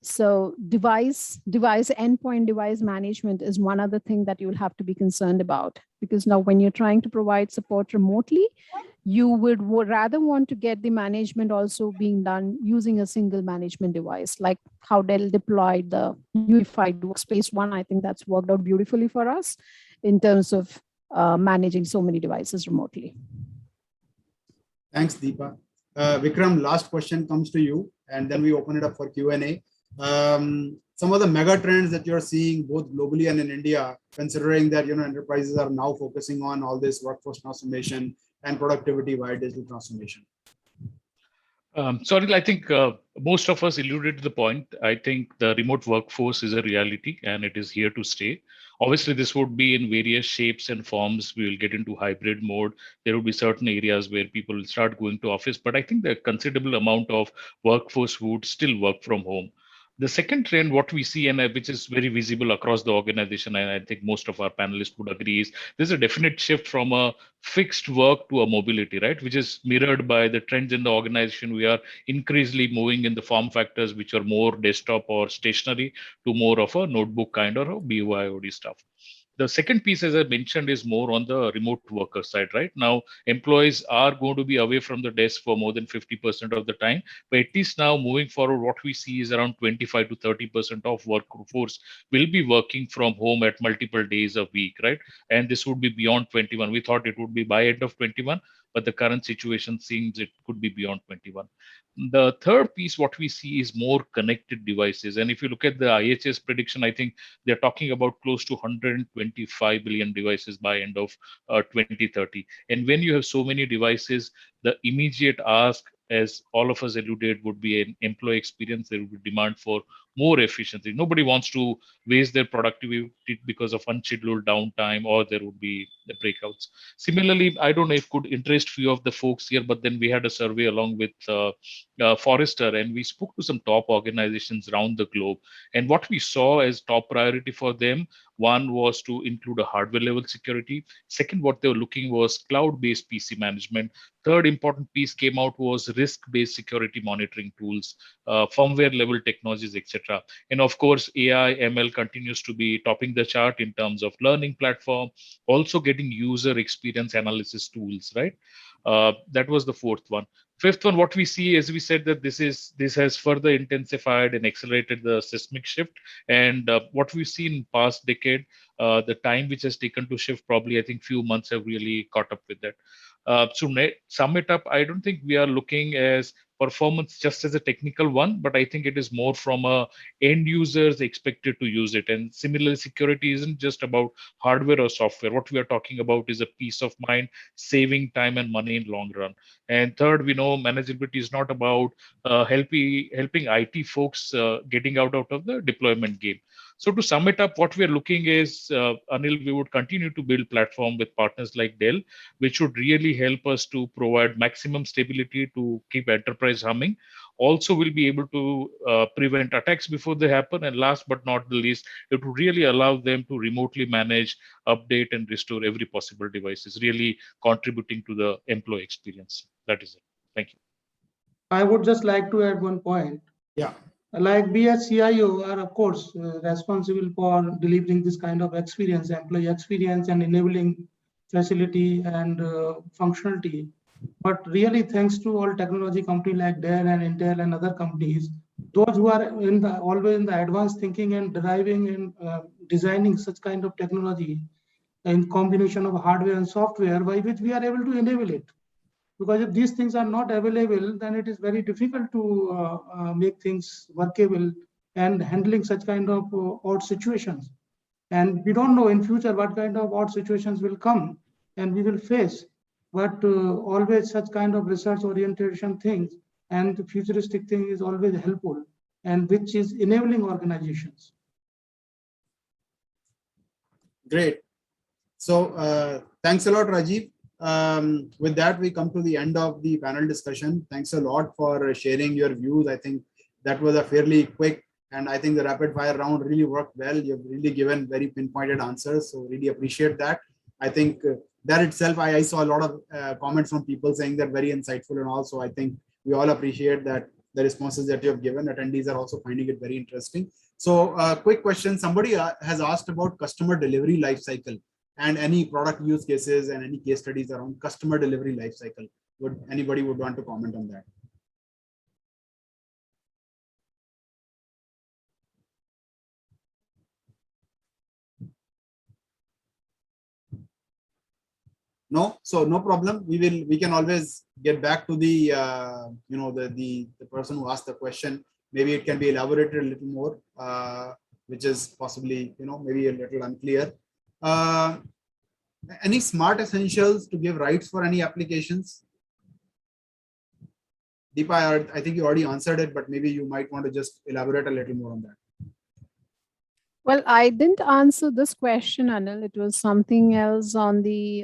S3: So endpoint device management is one other thing that you'll have to be concerned about, because now when you're trying to provide support remotely, you would rather want to get the management also being done using a single management device, like how Dell deployed the unified workspace one. I think that's worked out beautifully for us in terms of managing so many devices remotely.
S1: Thanks, Deepa. Vikram, last question comes to you, and then we open it up for Q&A. Some of the mega trends that you're seeing both globally and in India, considering that enterprises are now focusing on all this workforce transformation and productivity via digital transformation.
S8: Sorry, I think most of us alluded to the point. I think the remote workforce is a reality and it is here to stay. Obviously, this would be in various shapes and forms. We will get into hybrid mode. There will be certain areas where people will start going to office, but I think the considerable amount of workforce would still work from home. The second trend, what we see, and which is very visible across the organization, and I think most of our panelists would agree, is there's a definite shift from a fixed work to a mobility, right? Which is mirrored by the trends in the organization. We are increasingly moving in the form factors, which are more desktop or stationary, to more of a notebook kind or a BYOD stuff. The second piece, as I mentioned, is more on the remote worker side. Right now, employees are going to be away from the desk for more than 50% of the time. But at least now, moving forward, what we see is around 25 to 30% of workforce will be working from home at multiple days a week, right? And this would be beyond 21. We thought it would be by end of 21, but the current situation seems it could be beyond 21. The third piece, what we see is more connected devices. And if you look at the IHS prediction, I think they're talking about close to 125 billion devices by end of 2030. And when you have so many devices, the immediate ask, as all of us alluded, would be an employee experience. There would be demand for more efficiency. Nobody wants to waste their productivity because of unscheduled downtime, or there would be the breakouts. Similarly, I don't know if could interest few of the folks here, but then we had a survey along with Forrester, and we spoke to some top organizations around the globe. And what we saw as top priority for them, one was to include a hardware level security. Second, what they were looking was cloud-based PC management. Third important piece came out was risk-based security monitoring tools, firmware level technologies, etc. And of course, AI, ML continues to be topping the chart in terms of learning platform, also getting user experience analysis tools, right? That was the fourth one. Fifth one, what we see, as we said, that this has further intensified and accelerated the seismic shift. And what we've seen in past decade, the time which has taken to shift, probably I think few months have really caught up with that. To sum it up, I don't think we are looking as performance just as a technical one, but I think it is more from a end users expected to use it. And similarly, security isn't just about hardware or software. What we are talking about is a peace of mind, saving time and money in long run. And third, we know manageability is not about helping IT folks getting out of the deployment game. So to sum it up, what we are looking is, Anil, we would continue to build platform with partners like Dell, which would really help us to provide maximum stability to keep enterprise humming. Also, we'll be able to prevent attacks before they happen. And last but not the least, it would really allow them to remotely manage, update, and restore every possible devices, really contributing to the employee experience. That is it. Thank you.
S4: I would just like to add one point.
S1: Yeah.
S4: Like we as CIO are, of course, responsible for delivering this kind of experience, employee experience, and enabling facility and functionality. But really, thanks to all technology companies like Dell and Intel and other companies, those who are always in the advanced thinking and deriving and designing such kind of technology in combination of hardware and software, by which we are able to enable it. Because if these things are not available, then it is very difficult to make things workable and handling such kind of odd situations. And we don't know in future what kind of odd situations will come and we will face. But always such kind of research orientation things and the futuristic thing is always helpful, and which is enabling organizations.
S1: Great. So thanks a lot, Rajiv. With that, we come to the end of the panel discussion. Thanks a lot for sharing your views. I think that was a fairly quick, and I think the rapid fire round really worked well. You've really given very pinpointed answers, so really appreciate that. I think that itself, I saw a lot of comments from people saying that very insightful and all. So I think we all appreciate that the responses that you have given. Attendees are also finding it very interesting. So quick question, somebody has asked about customer delivery life cycle and any product use cases and any case studies around customer delivery life cycle. Would anybody would want to comment on that? No, so no problem. We can always get back to the the person who asked the question. Maybe it can be elaborated a little more, which is possibly maybe a little unclear. Any smart essentials to give rights for any applications? Deepa, I think you already answered it, but maybe you might want to just elaborate a little more on that.
S3: Well, I didn't answer this question, Anil. It was something else on the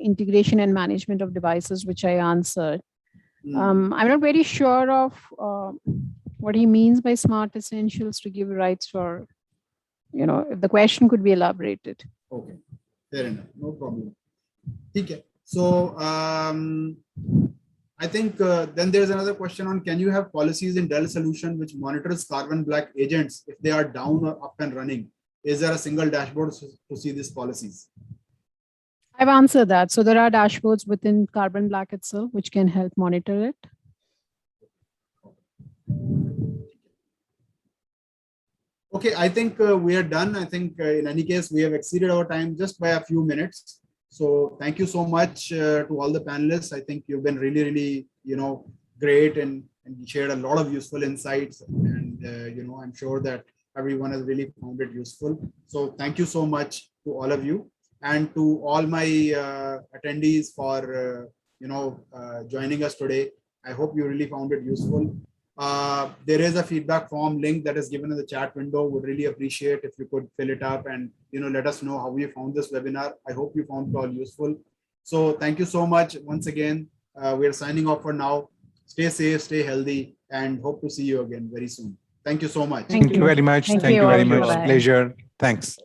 S3: integration and management of devices, which I answered. I'm not very sure of what he means by smart essentials to give rights for, if the question could be elaborated.
S1: Okay, fair enough. No problem. Okay. So I think then there's another question on, can you have policies in Dell solution which monitors carbon black agents if they are down or up and running? Is there a single dashboard to see these policies?
S3: I've answered that. So there are dashboards within Carbon Black itself, which can help monitor it.
S1: Okay, I think we are done. I think in any case, we have exceeded our time just by a few minutes. So thank you so much to all the panelists. I think you've been really, really, great and shared a lot of useful insights. And, I'm sure that everyone has really found it useful. So thank you so much to all of you and to all my attendees for, joining us today. I hope you really found it useful. There is a feedback form link that is given in the chat window. Would really appreciate if you could fill it up and let us know how you found this webinar. I hope you found it all useful. So thank you so much once again. We are signing off for now. Stay safe, stay healthy, and hope to see you again very soon. Thank you so much.
S7: Thank you very much. Thank you very much. Pleasure. Thanks.